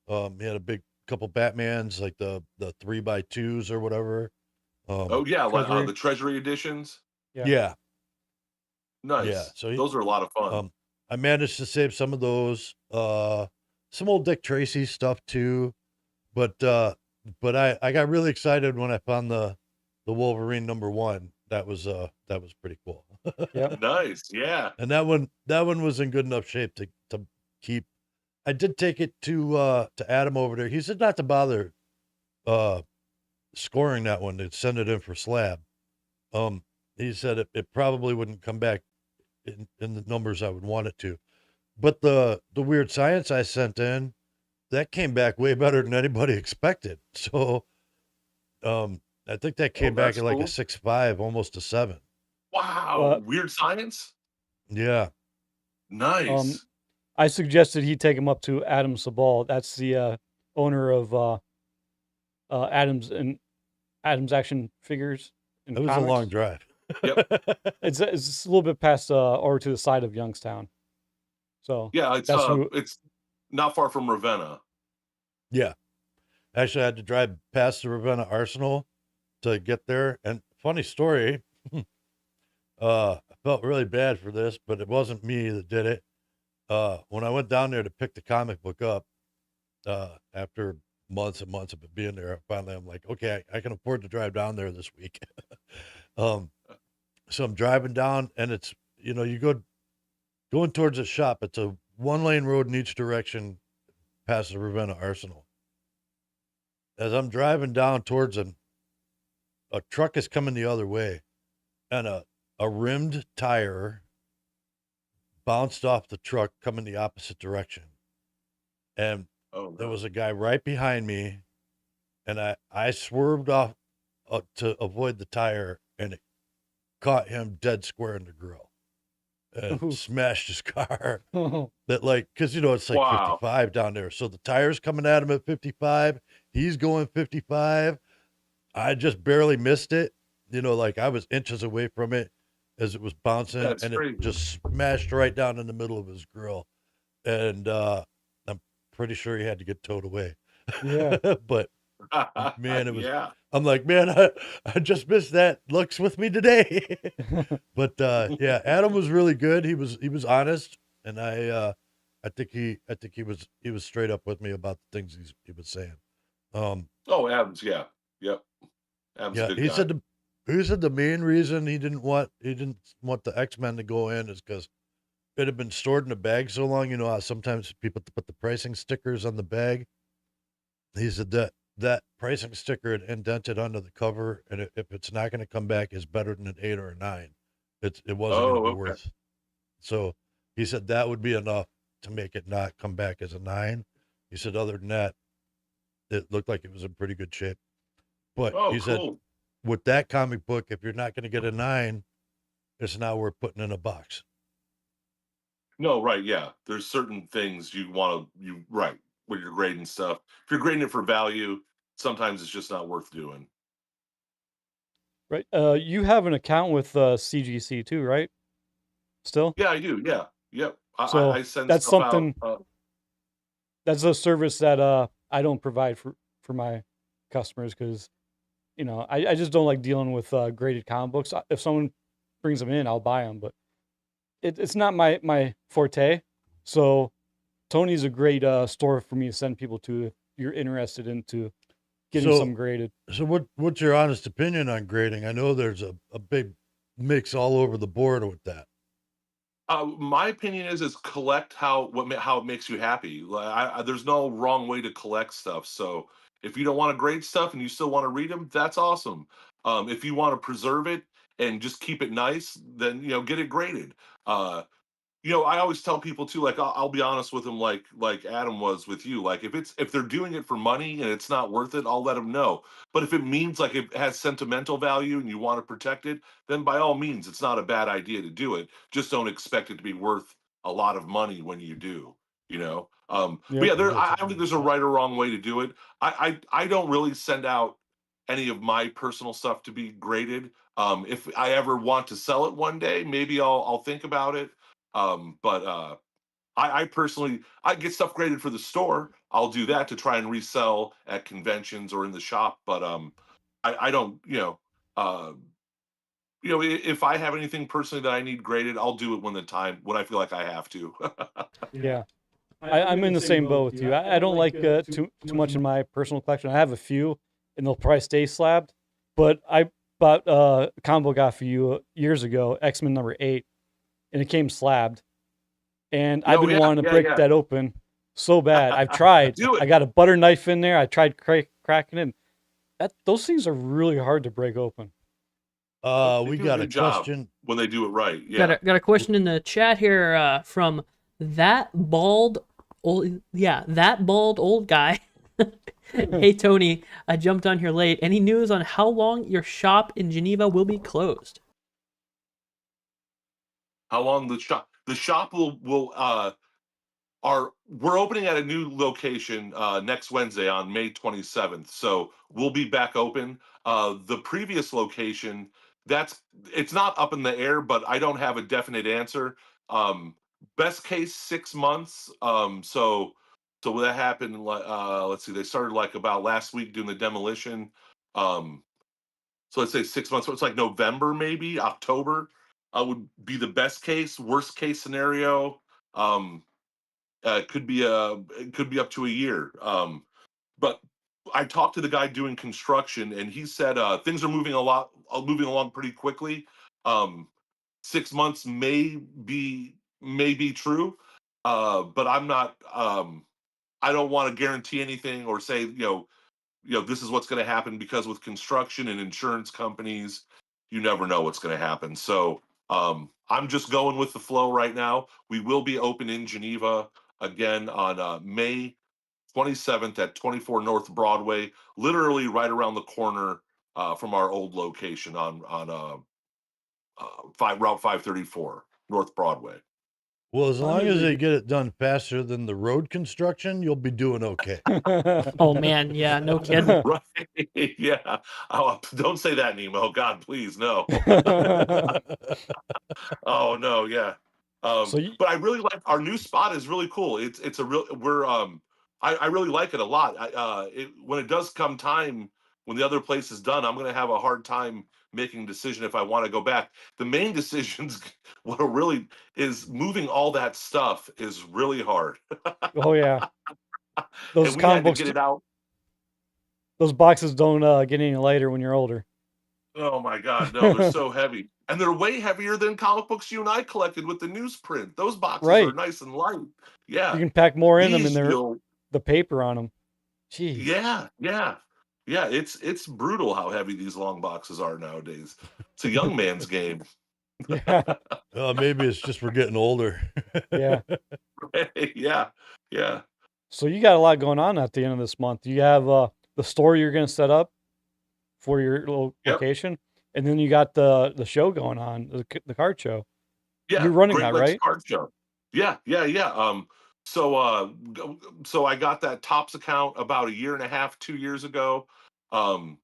He had a big couple Batmans, like the 3x2s or whatever. Oh, yeah. Treasury. The Treasury editions. Yeah. Yeah. Nice. So Those are a lot of fun. I managed to save some of those, some old Dick Tracy stuff too, but I got really excited when I found the Wolverine #1. That was pretty cool. Yep. Nice. Yeah. And that one was in good enough shape to keep. I did take it to Adam over there. He said not to bother scoring that one, to send it in for slab. He said it probably wouldn't come back in the numbers I would want it to. But the Weird Science I sent in, that came back way better than anybody expected. So I think that came back that's at like cool. a 6.5, almost a 7. Wow. Weird Science. Yeah. Nice. I suggested he take him up to Adam Sabal. That's the owner of Adam's Action Figures. It was a long drive. Yep. It's a little bit past over to the side of Youngstown. So Yeah, it's that's who. it's not far from Ravenna. Yeah. Actually, I had to drive past the Ravenna Arsenal to get there. And funny story, I felt really bad for this, but it wasn't me that did it. When I went down there to pick the comic book up, after months and months of it being there, finally I'm like, okay, I can afford to drive down there this week. So I'm driving down, and it's, you going towards the shop. It's a 1-lane road in each direction past the Ravenna Arsenal. As I'm driving down towards them, a truck is coming the other way, and a rimmed tire bounced off the truck coming the opposite direction. And Oh, there no. was a guy right behind me, and I swerved off to avoid the tire, and it caught him dead square in the grill. and Ooh. smashed his car. That like, because it's like Wow. 55 down there, so the tires coming at him at 55. He's going 55. I just barely missed it. Like I was inches away from it as it was bouncing, That's and it crazy. just smashed right down in the middle of his grill. And I'm pretty sure he had to get towed away. Yeah. But man, it was. Yeah. I'm like, man, I just missed that. Luck's with me today. But yeah, Adam was really good. He was honest, and I think he was straight up with me about the things he was saying. Oh, Adams. Yeah. Yep. Adams Yeah, a good he guy. said the main reason he didn't want the X-Men to go in is because it had been stored in a bag so long. You know how sometimes people put the pricing stickers on the bag. He said that pricing sticker had indented under the cover, and if it's not going to come back, is better than an 8 or a 9. It wasn't going to be okay. worth. So he said that would be enough to make it not come back as a 9. He said other than that, it looked like it was in pretty good shape. But Oh, he said cool. with that comic book, if you're not going to get a 9, it's not worth putting in a box. No, right, yeah. There's certain things right, when you're grading stuff. If you're grading it for value, sometimes it's just not worth doing. Right. You have an account with CGC too, right? Still? Yeah, I do. Yeah. Yep. So I send that's stuff something. out. That's a service that I don't provide for my customers because I just don't like dealing with graded comic books. If someone brings them in, I'll buy them, but it's not my forte. So Tony's a great store for me to send people to if you're interested into getting some graded. So what's your honest opinion on grading? I know there's a big mix all over the board with that. My opinion is collect how it makes you happy. Like, there's no wrong way to collect stuff. So if you don't want to grade stuff and you still want to read them, that's awesome. If you want to preserve it and just keep it nice, then get it graded. I always tell people too, like I'll be honest with them, like Adam was with you. Like if they're doing it for money and it's not worth it, I'll let them know. But if it means like it has sentimental value and you want to protect it, then by all means, it's not a bad idea to do it. Just don't expect it to be worth a lot of money when you do. But yeah, I don't think there's a right or wrong way to do it. I don't really send out any of my personal stuff to be graded. If I ever want to sell it one day, maybe I'll think about it. But I personally I get stuff graded for the store. I'll do that to try and resell at conventions or in the shop. But I don't if I have anything personally that I need graded, I'll do it when I feel like I have to. Yeah. I'm in the same boat with you. I don't like too much in my personal collection. I have a few, and they'll probably stay slabbed. But I bought a combo guy for you years ago, X-Men #8, and it came slabbed. And I've been wanting to break that open so bad. I've tried. Do it. I got a butter knife in there. I tried cracking it. Those things are really hard to break open. We got a question when they do it right. Yeah. Got a question in the chat here from that bald old guy. Hey Tony, I jumped on here late. Any news on how long your shop in Geneva will be closed? How long the shop? The shop we're opening at a new location next Wednesday on May 27th. So we'll be back open. The previous location, it's not up in the air, but I don't have a definite answer. Best case 6 months. So that happened. Let's see, they started like about last week doing the demolition. So let's say 6 months. So it's like November, maybe October. Would be the best case. Worst case scenario, it could be up to a year. But I talked to the guy doing construction, and he said things are moving along pretty quickly. 6 months may be true, but I'm not. I don't want to guarantee anything or say this is what's going to happen, because with construction and insurance companies, you never know what's going to happen. So I'm just going with the flow right now. We will be open in Geneva again on May 27th at 24 North Broadway, literally right around the corner from our old location on Route 534, North Broadway. Well, as long as they get it done faster than the road construction, you'll be doing okay. Oh man, yeah, no kidding. Right? Yeah. Oh, don't say that, Nemo. God, please, no. Oh no, yeah. So you, But I really like our new spot is really cool. It's a real we're I really like it a lot. When it does come time when the other place is done, I'm gonna have a hard time making a decision if I want to go back. The main decisions what are really is moving all that stuff is really hard. oh yeah, those And we comic had to books, get it out. those boxes don't get any lighter when you're older. Oh my God, no, they're so heavy. And they're way heavier than comic books you and I collected with the newsprint. Those boxes are Right. nice and light. You Yeah. can pack more in them, These and you'll the paper on them. Jeez. yeah, yeah. Yeah, it's brutal how heavy these long boxes are nowadays. It's a young man's game. Yeah. Maybe it's just we're getting older. Yeah. Yeah, yeah. So you got a lot going on at the end of this month. You have the store you're going to set up for your Yep. location, and then you got the show going on, the card show. Yeah, You're running Great that, Lakes right? Card Show. Yeah, yeah, yeah. So I got that Tops account about a year and a half, 2 years ago. Um,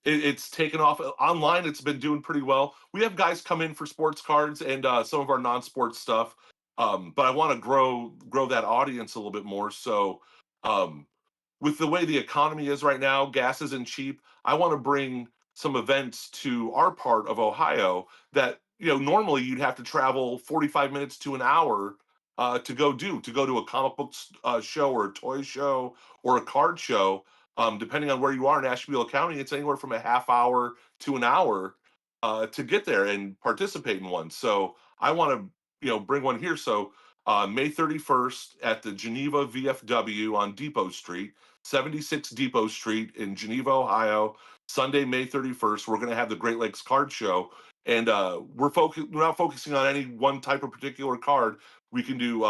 it's taken off online. It's been doing pretty well. We have guys come in for sports cards and some of our non-sports stuff. But I want to grow that audience a little bit more. So um, with the way the economy is right now, gas isn't cheap. I want to bring some events to our part of Ohio that normally you'd have to travel 45 minutes to an hour to go to a comic book show or a toy show or a card show. Depending on where you are in Ashtabula County, it's anywhere from a half hour to an hour to get there and participate in one. So I want to bring one here. So May 31st at the Geneva VFW on Depot Street. 76 Depot Street in Geneva, Ohio. Sunday, May 31st, we're going to have the Great Lakes Card Show. And we're not focusing on any one type of particular card. We can do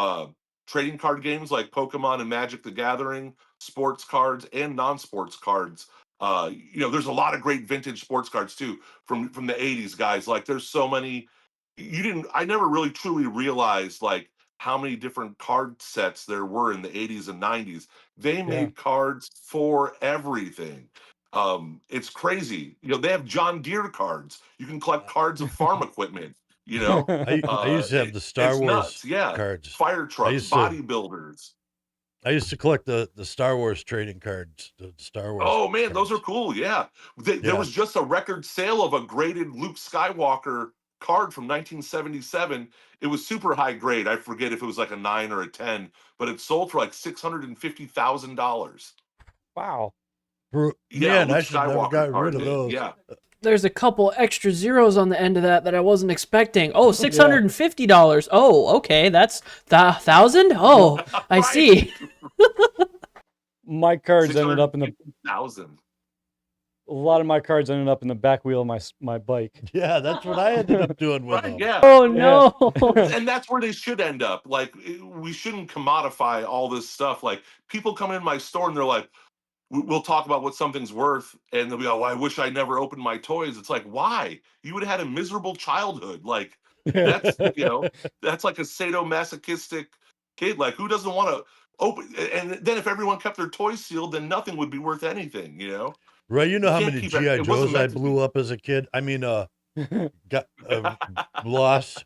trading card games like Pokemon and Magic the Gathering, sports cards, and non-sports cards. There's a lot of great vintage sports cards too from the 80s, guys. Like there's so many. I never really truly realized like how many different card sets there were in the 80s and 90s. They made cards for everything. It's crazy. They have John Deere cards. You can collect cards of farm equipment. I used to have the Star It's Wars nuts. Yeah, cards. fire trucks, bodybuilders. I used to collect the Star Wars trading cards. The Star Wars. Oh man, those are cards. cool. Yeah, there Yeah. was just a record sale of a graded Luke Skywalker card from 1977. It was super high grade. I forget if it was like a 9 or a 10, but it sold for like $650,000. Wow. Yeah, Man, I Luke should never Skywalker got card rid of did. those. Yeah. There's a couple extra zeros on the end of that I wasn't expecting. Oh, $650. Oh, okay, that's $1,000. Oh, I Right. see. My cards ended up in the 650,000. a lot of my cards ended up in the back wheel of my bike. Yeah, that's what I ended up doing with Right, them. yeah. Oh no. And that's where they should end up. Like we shouldn't commodify all this stuff. Like people come in my store and they're like, we'll talk about what something's worth, and they'll be, oh, I wish I never opened my toys. It's like, why? You would have had a miserable childhood. Like that's that's like a sadomasochistic kid. Like who doesn't want to open? And then if everyone kept their toys sealed, then nothing would be worth anything. Right, you know how can't many keep it- GI it wasn't Joes I meant to blew up as a kid? I mean, got lost.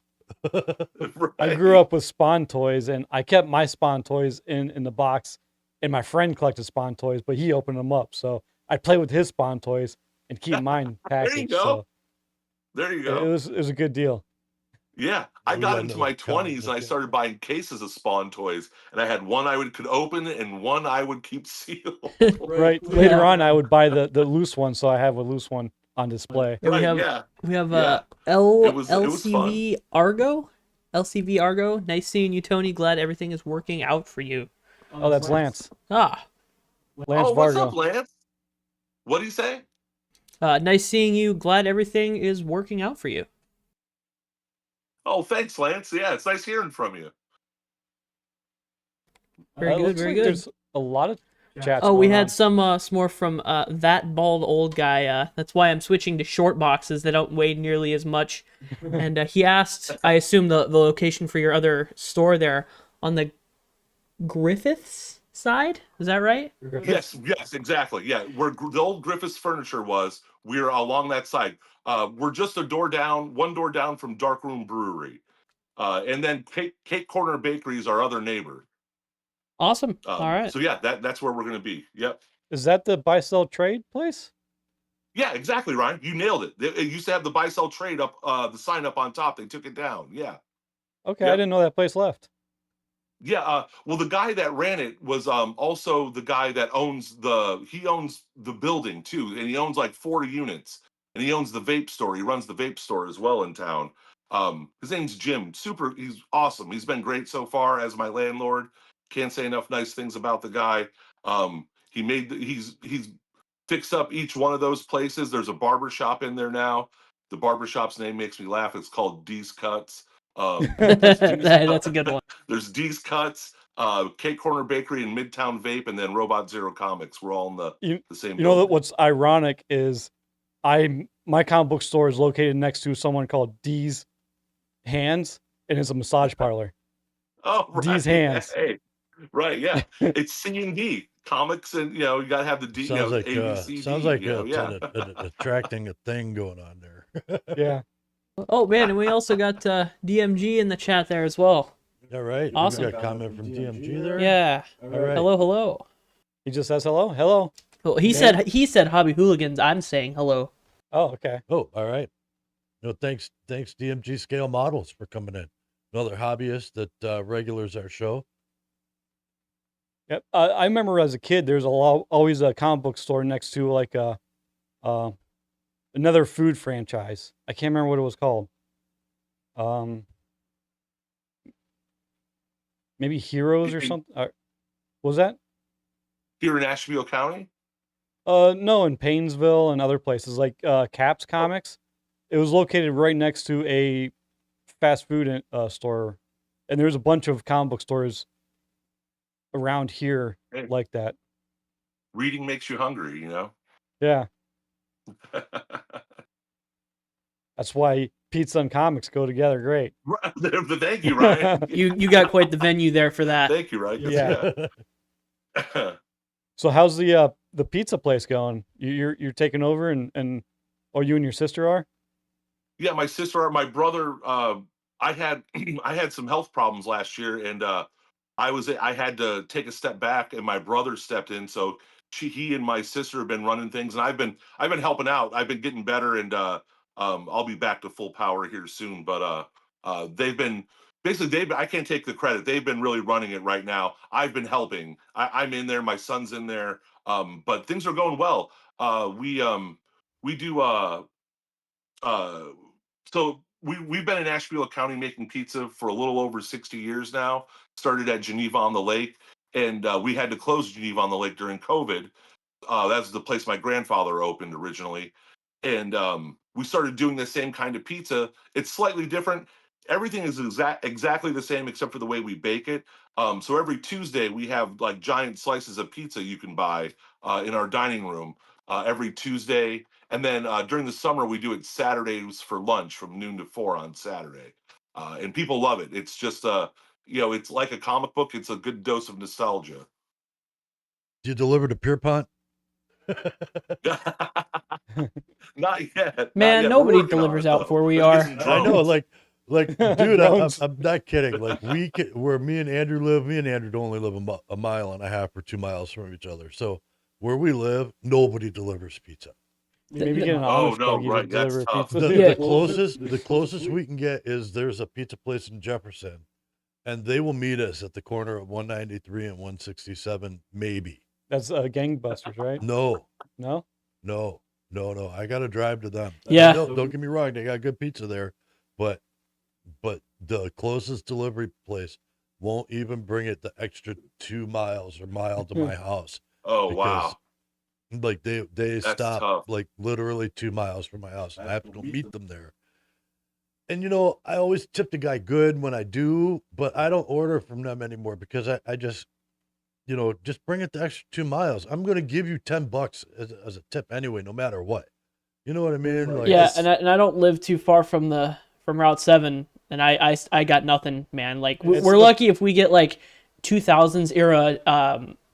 I grew up with Spawn toys, and I kept my Spawn toys in the box, and my friend collected Spawn toys, but he opened them up. So I'd play with his Spawn toys and keep mine packaged. There you go. So There you it go. was a good deal. Yeah, I We got got into another my comment 20s and I like that. started buying cases of Spawn toys, and I had one could open and one I would keep sealed. Right. Later on, I would buy the loose one, so I have a loose one on display. Yeah, Right, we have yeah. It was LCV Argo. LCV Argo. Nice seeing you, Tony. Glad everything is working out for you. Oh, that's Lance. Ah, Lance Oh, what's Vargo. up, Lance? What do you say? nice seeing you. Glad everything is working out for you. Oh, thanks, Lance. Yeah, it's nice hearing from you. Very good, Looks very like good. There's a lot of chats. Oh, we going had on. some more from that bald old guy. That's why I'm switching to short boxes. They don't weigh nearly as much. And he asked, I assume the location for your other store there on the Griffiths side. Is that right? Yes, exactly. Yeah, where the old Griffiths Furniture was, we're along that side. We're just one door down from Darkroom Brewery, and then Cake Corner Bakery is our other neighbor. Awesome. All right. So yeah, that's where we're gonna be. Yep. Is that the buy sell trade place? Yeah, exactly, Ryan. You nailed it. It used to have the buy sell trade up, the sign up on top. They took it down. Yeah. Okay, I Yep. didn't know that place left. Yeah, well, the guy that ran it was also the guy that owns the building too, and he owns like 40 units, and he owns the vape store. He runs the vape store as well in town. His name's Jim. He's awesome. He's been great so far as my landlord. Can't say enough nice things about the guy. He's fixed up each one of those places. There's a barber shop in there now. The barber shop's name makes me laugh. It's called D's Cuts. That's a good one. There's D's Cuts, Cake Corner Bakery, and Midtown Vape, and then Robot Zero Comics. We're all in the same. You know building. what's ironic is my comic book store is located next to someone called D's Hands, and it's a massage parlor. Oh, right. D's Hands. Hey, right, yeah. It's C&D comics, and you gotta have the D. Sounds like ABCD, sounds like yeah. attracting a thing going on there. Yeah. Oh man, and we also got DMG in the chat there as well. All right. Awesome. We got a comment from DMG there. Yeah. All right. Hello. He just says hello. Hello. Well, he said Hobby Hooligans. I'm saying hello. Oh, okay. Oh, all right. No, thanks DMG Scale Models for coming in. Another hobbyist that regulars our show. Yep. I remember as a kid, there's always a comic book store next to like another food franchise. I can't remember what it was called. Maybe Heroes or something. What was that? Here in Ashtabula County. No, in Paynesville and other places like Caps Comics. It was located right next to a fast food store, and there's a bunch of comic book stores around here like that. Reading makes you hungry, you know. Yeah, that's why pizza and comics go together great. Thank you, Ryan. You got quite the venue there for that. Thank you, Ryan. Yeah. So how's the pizza place going? You're taking over and or you and your sister are? Yeah, my sister, my brother. I had some health problems last year, and I had to take a step back, and my brother stepped in. So he and my sister have been running things, and I've been helping out. I've been getting better, and I'll be back to full power here soon. But they've been basically I can't take the credit. They've been really running it right now. I've been helping. I'm in there. My son's in there. But things are going well. We do. So we've been in Ashtabula County making pizza for a little over 60 years now. Started at Geneva on the Lake, and we had to close Geneva on the Lake during COVID. That's the place my grandfather opened originally, and we started doing the same kind of pizza. It's slightly different. Everything is exactly the same except for the way we bake it. So every Tuesday we have like giant slices of pizza you can buy in our dining room every Tuesday. And then during the summer, we do it Saturdays for lunch from noon to 4 on Saturday. And people love it. It's just, it's like a comic book. It's a good dose of nostalgia. Do you deliver to Pierpont? Not yet. Man, not yet. nobody delivers out where we are. I know, like, dude, I'm not kidding. Like, where me and Andrew live, me and Andrew only live a mile and a half or 2 miles from each other. So where we live, nobody delivers pizza. Maybe get an Amish buggy to deliver pizza. The closest we can get is there's a pizza place in Jefferson, and they will meet us at the corner of 193 and 167, maybe. That's Gangbusters, right? No. I got to drive to them. Yeah. Don't get me wrong, they got good pizza there, but the closest delivery place won't even bring it the extra 2 miles or mile to my house. Oh, wow. Like they That's stop tough. like literally 2 miles from my house, and I have to go meet them there. And I always tip the guy good when I do, but I don't order from them anymore because I just just bring it the extra 2 miles. I'm going to give you $10 as a tip anyway, no matter what. You know what I mean? Like, Yeah, and I don't live too far from Route 7, and I got nothing, man. Like we're lucky if we get like 2000s era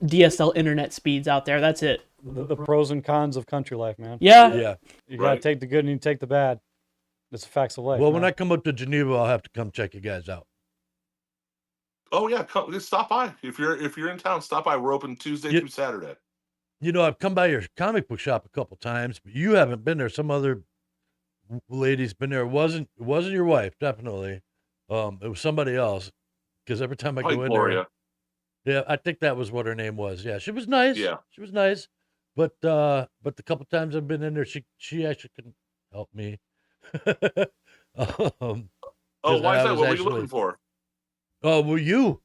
DSL internet speeds out there. That's it. The pros and cons of country life, man. Yeah. yeah. You gotta take the good and you take the bad. It's the facts of life. Well, man. when I come up to Geneva, I'll have to come check you guys out. Oh yeah, just stop by if you're in town. Stop by. We're open Tuesday through Saturday. I've come by your comic book shop a couple times, but you haven't been there. Some other lady's been there. It wasn't your wife, definitely. It was somebody else. Because every time I go in Gloria. there, yeah, I think that was what her name was. Yeah, she was nice. Yeah, she was nice. But the couple times I've been in there, she actually couldn't help me. Oh, why is that? What were you looking for? Oh, were you?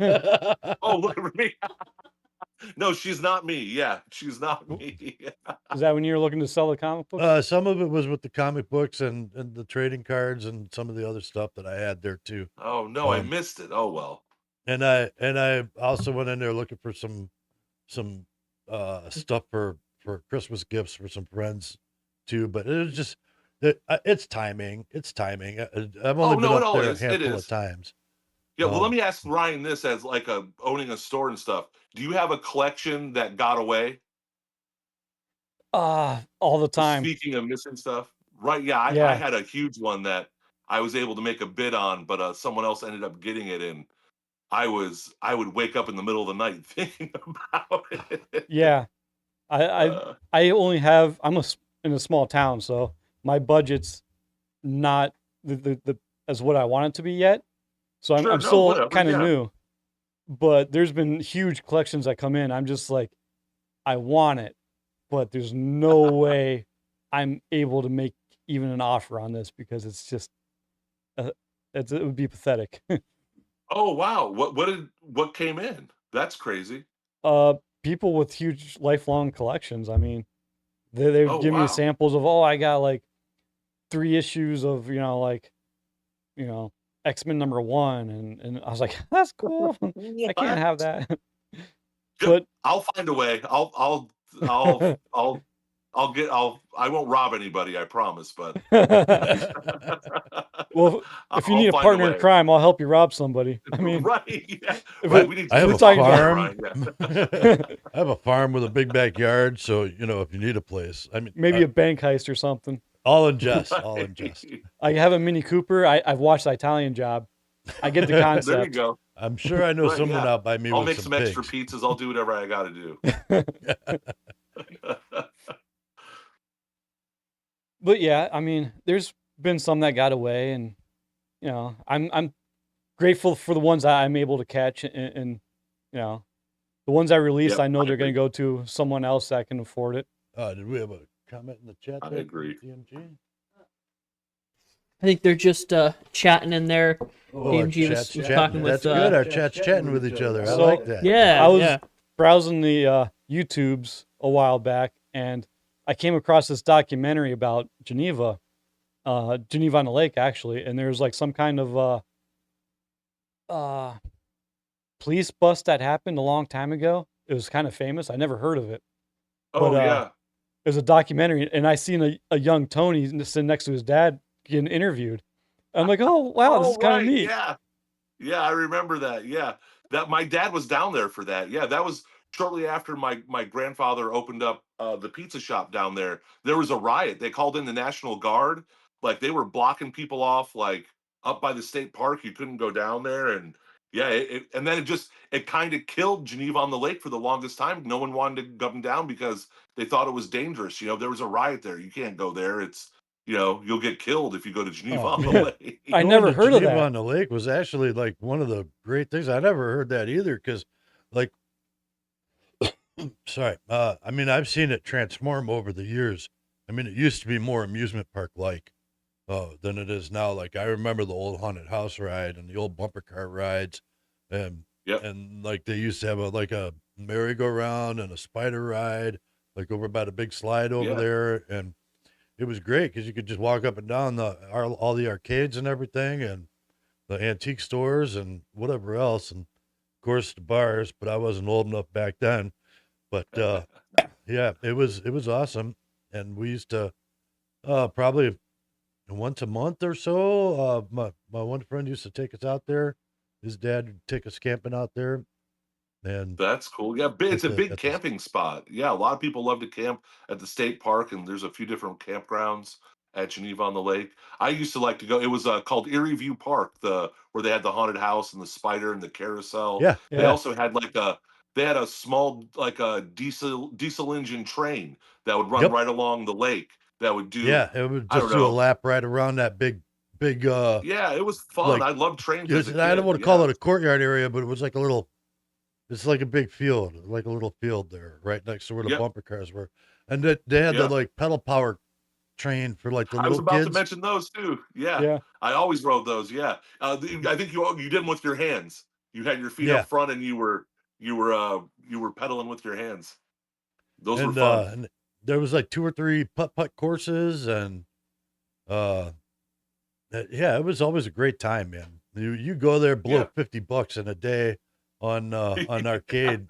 Oh, look at me. No, she's not me. Yeah, she's not me. Is that when you were looking to sell the comic books? Some of it was with the comic books and the trading cards and some of the other stuff that I had there too. Oh no, I missed it. Oh well. And I also went in there looking for some stuff for Christmas gifts for some friends too. But it was just it's timing. It's timing. I've only been up there a handful of times. Yeah, well, let me ask Ryan this as like owning a store and stuff. Do you have a collection that got away? All the time. Speaking of missing stuff, right? Yeah, I had a huge one that I was able to make a bid on, but someone else ended up getting it, and I would wake up in the middle of the night thinking about it. Yeah, I only have in a small town, so my budget's not the as what I want it to be yet. So I'm still kind of new, but there's been huge collections that come in. I'm just like, I want it, but there's no way I'm able to make even an offer on this because it's just, it would be pathetic. Oh wow! What came in? That's crazy. People with huge lifelong collections. I mean, they give me samples of I got like 3 issues of X-Men #1, and I was like, that's cool. I can't have that. But I'll find a way. I won't rob anybody, I promise, but well, if you need a partner in crime, I'll help you rob somebody. I mean, right. Yeah. I have a farm. I have a farm with a big backyard, so if you need a place, I mean, maybe a bank heist or something. All in jest. All in jest. I have a Mini Cooper. I've watched The Italian Job. I get the concept. There you go. I'm sure I know someone out by me. I'll with make some pigs. extra pizzas. I'll do whatever I got to do. But yeah, I mean, there's been some that got away, and I'm grateful for the ones that I'm able to catch, and the ones I release, I know they're going to go to someone else that can afford it. Did we have a comment in the chat? I agree. DMG? I think they're just chatting in there. DMG was talking with. That's good. Our chat's chatting with each other. I like that. Yeah, I was browsing the YouTubes a while back, and I came across this documentary about Geneva on the Lake, actually, and there's like some kind of police bust that happened a long time ago. It was kind of famous. I never heard of it. Oh, but, yeah. It was a documentary, and I seen a young Tony sitting next to his dad getting interviewed. I'm like, oh wow, this is kind of neat. Yeah, I remember that. Yeah, that my dad was down there for that. Yeah, that was shortly after my grandfather opened up the pizza shop down there. There was a riot. They called in the National Guard. Like they were blocking people off, like up by the state park. You couldn't go down there, and and then it kind of killed Geneva on the Lake for the longest time. No one wanted to go down because they thought it was dangerous. There was a riot there. You can't go there. It's you'll get killed if you go to Geneva on the Lake. I never heard of that. Geneva on the Lake was actually like one of the great things. I never heard that either because, like, sorry. I mean, I've seen it transform over the years. I mean, it used to be more amusement park like than it is now. Like I remember the old haunted house ride and the old bumper car rides, and like they used to have a merry-go-round and a spider ride, like over by the big slide over there, and it was great because you could just walk up and down all the arcades and everything, and the antique stores and whatever else, and course, the bars, but I wasn't old enough back then. But yeah, it was awesome, and we used to probably once a month or so. My one friend used to take us out there. His dad would take us camping out there, and That's cool. Yeah, it's a big at the camping spot. Yeah, a lot of people love to camp at the state park, and there's a few different campgrounds at Geneva on the Lake. I used to like to go. It was called Erie View Park, where they had the haunted house and the spider and the carousel. yeah, They Yeah. also had they had a small a diesel engine train that would run Yep. right along the lake. That would do. yeah. It would I don't just do a know. lap right around that big. Yeah, it was fun. Like, I loved trains as a I don't kid. want to call it a courtyard area, but it was like a little. It's like a big field, like a little field there, right next to where the Yep. bumper cars were, and they had the Yep. like pedal power train for like the I was little about to kids. mention those too. Yeah, Yeah. I always rode those. Yeah, I think you did them with your hands. You had your feet Yeah. up front, and you were pedaling with your hands. Those were And fun. and there was like 2 or 3 putt courses, and yeah, it was always a great time, man. You go there, blow Yeah. $50 in a day on arcade,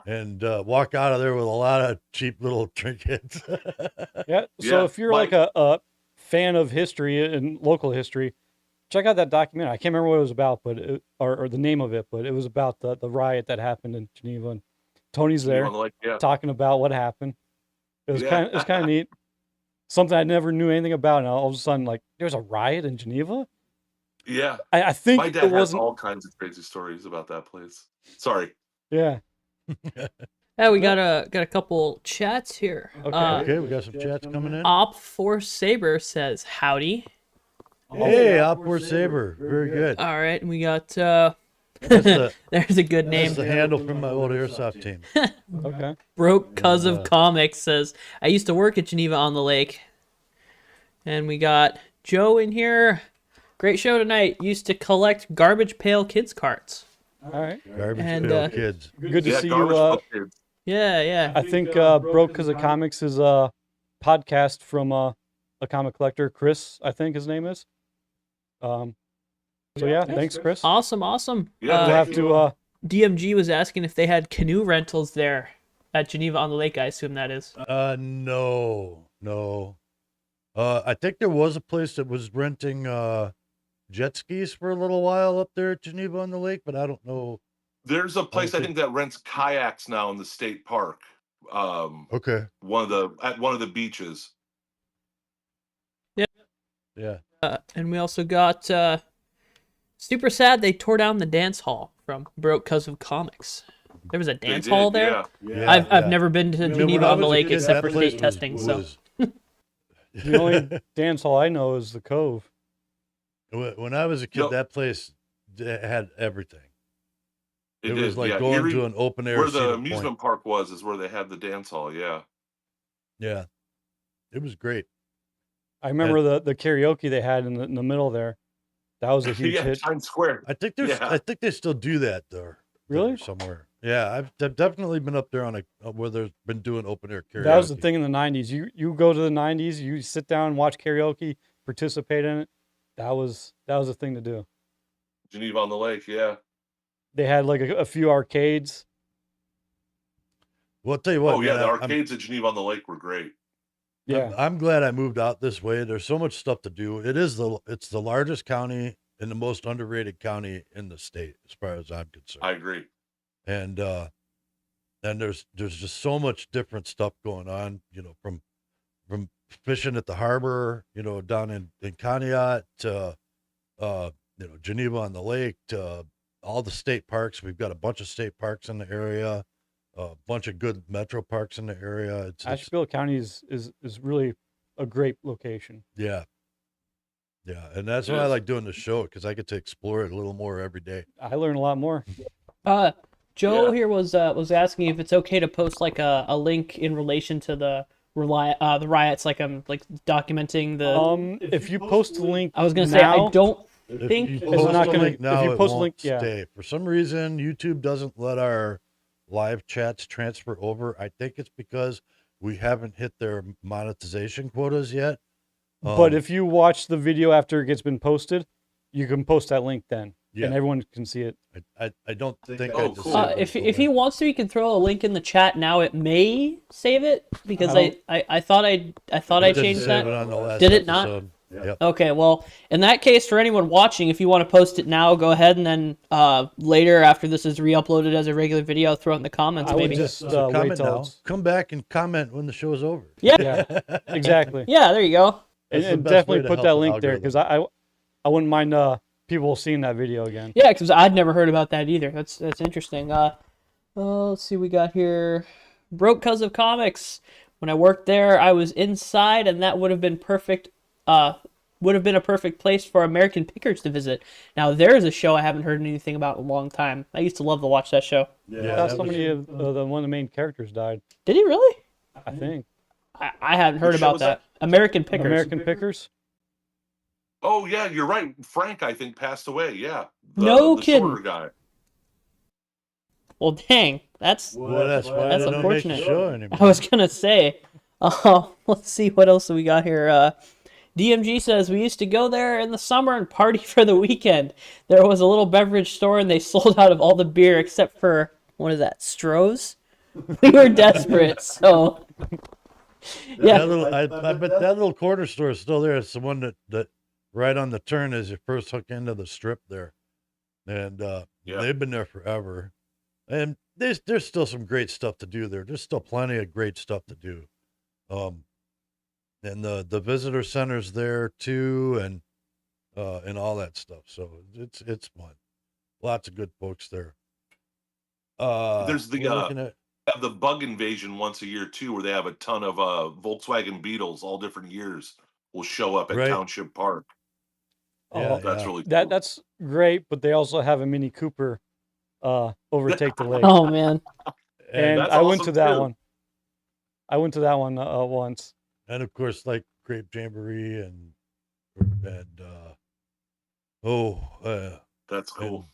and walk out of there with a lot of cheap little trinkets. Yeah. So Yeah, if you're like a fan of history and local history, check out that documentary. I can't remember what it was about, but or the name of it, but it was about the riot that happened in Geneva, and Tony's You there wanna, like, yeah, talking about what happened. It was Yeah. kind of neat. Something I never knew anything about, and all of a sudden, like, there's a riot in Geneva. yeah. I think My it dad has wasn't. all kinds of crazy stories about that place. Sorry. Yeah. Yeah, we got a couple chats here. Okay. Okay, we got some chats coming in. Op4 Saber says howdy. Hey, Outboard Saber, very good. All right, and we got That's the, there's a good name. that's the handle from my old airsoft team. Okay. Broke Cuz of Comics says, I used to work at Geneva on the Lake. And we got Joe in here. Great show tonight. Used to collect Garbage Pail Kids cards. All right. Garbage And, Pail Kids. Good to Yeah, see Garbage you. Pail Kids. Yeah, yeah. I think Broke Cause of Comics is a podcast from a comic collector, Chris, I think his name is. So yeah, thanks, Chris. Awesome, awesome. Yeah, We'll have thank you. to. DMG was asking if they had canoe rentals there at Geneva on the Lake. I assume that is. No. I think there was a place that was renting jet skis for a little while up there at Geneva on the Lake, but I don't know. There's a place I Okay. think that rents kayaks now in the state park. Okay. At one of the beaches. Yeah. And we also got super sad they tore down the dance hall from Broke Cuz of Comics. There was a They dance did, hall there. Yeah. I've never been to I mean, Geneva when I on the was a Lake kid, except that for place state testing. So The only dance hall I know is the Cove. When I was a kid, Yep. that place had everything. It did, was like yeah. going Erie- to an open air where the Cedar amusement Point. park was is where they had the dance hall. Yeah. Yeah, it was great. I remember the karaoke they had in the middle there. That was a huge Yeah, hit. Times Square. I think there's. Yeah. I think they still do that there. Really? there somewhere. Yeah, I've definitely been up there on where they've been doing open air karaoke. That was the thing in the 90s. You go to the 90s, you sit down and watch karaoke, participate in it. That was a thing to do. Geneva on the Lake. Yeah. They had like a few arcades. Well, I'll tell you what. Oh yeah, man, the I'm- arcades at Geneva on the Lake were great. Yeah. I'm glad I moved out this way. There's so much stuff to do. It's the largest county and the most underrated county in the state, as far as I'm concerned. I agree. And there's just so much different stuff going on. You know, from fishing at the harbor, you know, down in Conneaut to Geneva on the Lake to all the state parks. We've got a bunch of state parks in the area. A bunch of good metro parks in the area. It's Ashtabula County is really a great location. yeah, and that's It why I is. like doing the show, because I get to explore it a little more every day. I learn a lot more. Joe Yeah. here was asking if it's okay to post like a link in relation to the riots, like I'm like documenting the. If you post the link, I was gonna say now, I don't If think you It's post not a gonna- link now, if you it post a won't link, yeah. stay. For some reason, YouTube doesn't let our live chats transfer over. I think it's because we haven't hit their monetization quotas yet. But if you watch the video after it gets been posted, you can post that link then. and everyone can see it. I don't think Oh, I just cool. saved If he wants to, he can throw a link in the chat now. It may save it because I thought I changed that. Did it not? Yep. Okay, well, in that case, for anyone watching, if you want to post it now, go ahead, and then later, after this is re-uploaded as a regular video, throw it in the comments. I would Maybe. just wait Comment till now. it's... Come back and comment when the show's over. Yeah. Yeah, exactly. Yeah, there you go. And, That's the and best way definitely to put help that the link there because I wouldn't mind people seeing that video again. Yeah, because I'd never heard about that either. That's interesting. Let's see, we got here. Broke 'cause of comics. When I worked there, I was inside, and that would have been perfect. Would have been a perfect place for American Pickers to visit. Now, there's a show I haven't heard anything about in a long time. I used to love to watch that show. Yeah, somebody of one of the main characters died. Did he really? I think. I hadn't heard Which show about was that. American Pickers. American Pickers. Oh yeah, you're right. Frank, I think, passed away. Yeah. No the kidding. shorter guy. Well, dang, that's Well, that's why That's they don't make the unfortunate. show anymore. I was gonna say. Let's see what else we got here. DMG says we used to go there in the summer and party for the weekend. There was a little beverage store and they sold out of all the beer except for what is that, Stroh's? We were desperate, so yeah. I bet that little corner store is still there. It's the one that right on the turn as you first hook into the strip there, and they've been there forever. And there's still some great stuff to do there. There's still plenty of great stuff to do. And the visitor center's there too, and all that stuff. So it's fun. Lots of good folks there. There's we're looking at- have the bug invasion once a year too, where they have a ton of Volkswagen Beetles, all different years, will show up at Right. Township Park. Yeah, That's yeah. really cool. That's great, but they also have a Mini Cooper overtake the lake. Oh man. And That's I went awesome, to that too. one. I went to that one once. And of course, like Grape Jamboree and That's cool.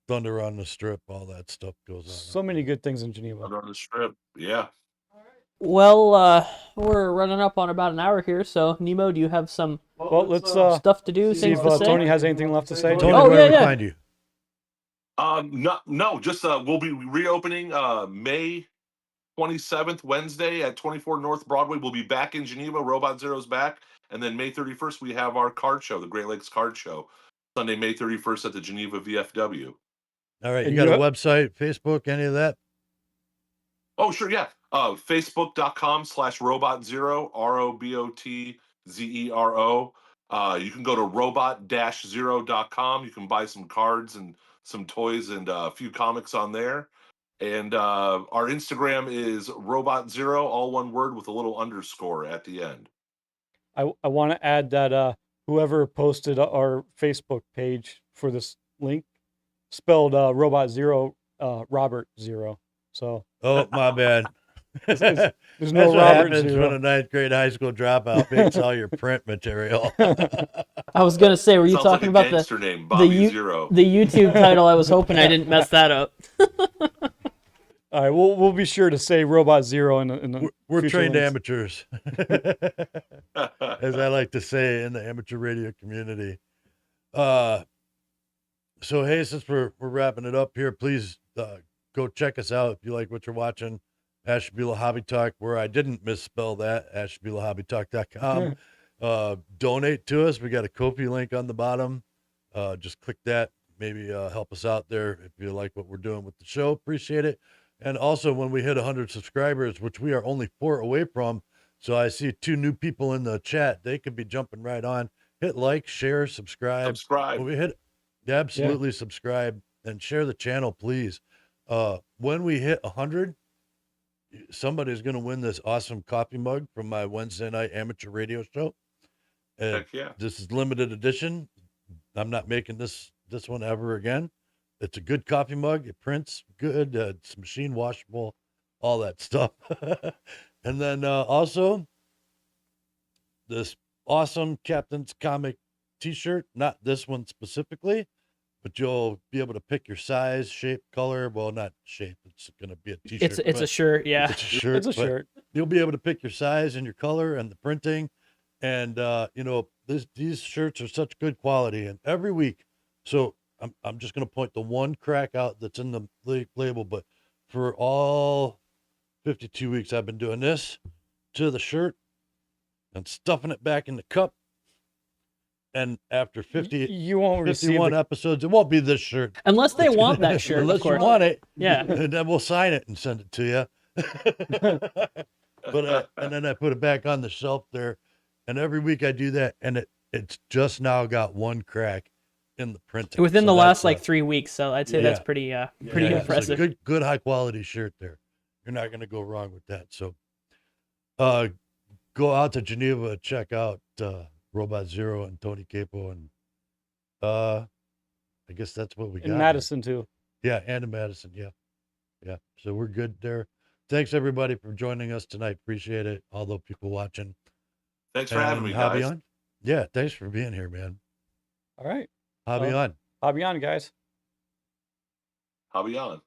Thunder on the Strip, all that stuff goes on. So many good things in Geneva. Out on the strip. Yeah. Well, we're running up on about an hour here, so Nemo, do you have some Well, let's stuff to do, see things if to say? Tony has anything left to say. Tony, Oh, where yeah, we yeah. find you? No, just we'll be reopening May 27th, Wednesday at 24 North Broadway. We'll be back in Geneva. Robot Zero's back. And then May 31st, we have our card show, the Great Lakes Card Show. Sunday, May 31st at the Geneva VFW. All right, you And got a you- website, Facebook, any of that? Oh, sure, yeah. Facebook.com/robotzero, ROBOTZERO. You can go to robot-zero.com. You can buy some cards and some toys and a few comics on there. And our Instagram is Robot Zero, all one word with a little underscore at the end. I want to add that whoever posted our Facebook page for this link spelled Robot Zero, Robert Zero. So Oh, my bad. there's That's no what Robert happens Zero. when a ninth grade high school dropout makes all your print material. I was gonna say, were you Sounds talking like a about gangster name, Bobby Zero. the YouTube title? I was hoping I didn't mess that up. All right, we'll be sure to say Robot Zero in the We're future trained links. amateurs, as I like to say in the amateur radio community. So, hey, since we're wrapping it up here, please go check us out if you like what you're watching. Ashtabula Hobby Talk, where I didn't misspell that, ashtabulahobbytalk.com. Donate to us. We got a Ko-fi link on the bottom. Just click that. Maybe help us out there if you like what we're doing with the show. Appreciate it. And also, when we hit 100 subscribers, which we are only 4 away from, so I see 2 new people in the chat. They could be jumping right on. Hit like, share, subscribe. Subscribe. When we hit, absolutely subscribe and share the channel, please. When we hit 100, somebody's going to win this awesome coffee mug from my Wednesday night amateur radio show. And Heck yeah. this is limited edition. I'm not making this one ever again. It's a good coffee mug. It prints good. It's machine washable, all that stuff. And then also this awesome Captain's Comic t-shirt, not this one specifically, but you'll be able to pick your size, shape, color. Well, not shape. It's going to be a t-shirt. It's a shirt, yeah. It's a shirt. It's a but shirt. You'll be able to pick your size and your color and the printing. And, these shirts are such good quality. And every week, so I'm just going to point the one crack out that's in the label, but for all 52 weeks, I've been doing this to the shirt and stuffing it back in the cup. And after 50, You won't receive 51 episodes, it won't be this shirt. Unless they want that shirt, Unless of course. you want it. Yeah. And then we'll sign it and send it to you. But and then I put it back on the shelf there. And every week I do that. And it's just now got one crack in the printing. Within So the last that's, like 3 weeks, so I'd say that's pretty pretty it's a impressive. good high quality shirt there. You're not going to go wrong with that. So go out to Geneva, check out Robot Zero and Tony Capo, and I guess that's what we got. in Madison too. Yeah, and in Madison. Yeah. So we're good there. Thanks everybody for joining us tonight. Appreciate it. All the people watching. Thanks for having me, Hobby guys. on. Yeah, thanks for being here, man. All right. Hobby on. Hobby on, guys. Hobby on.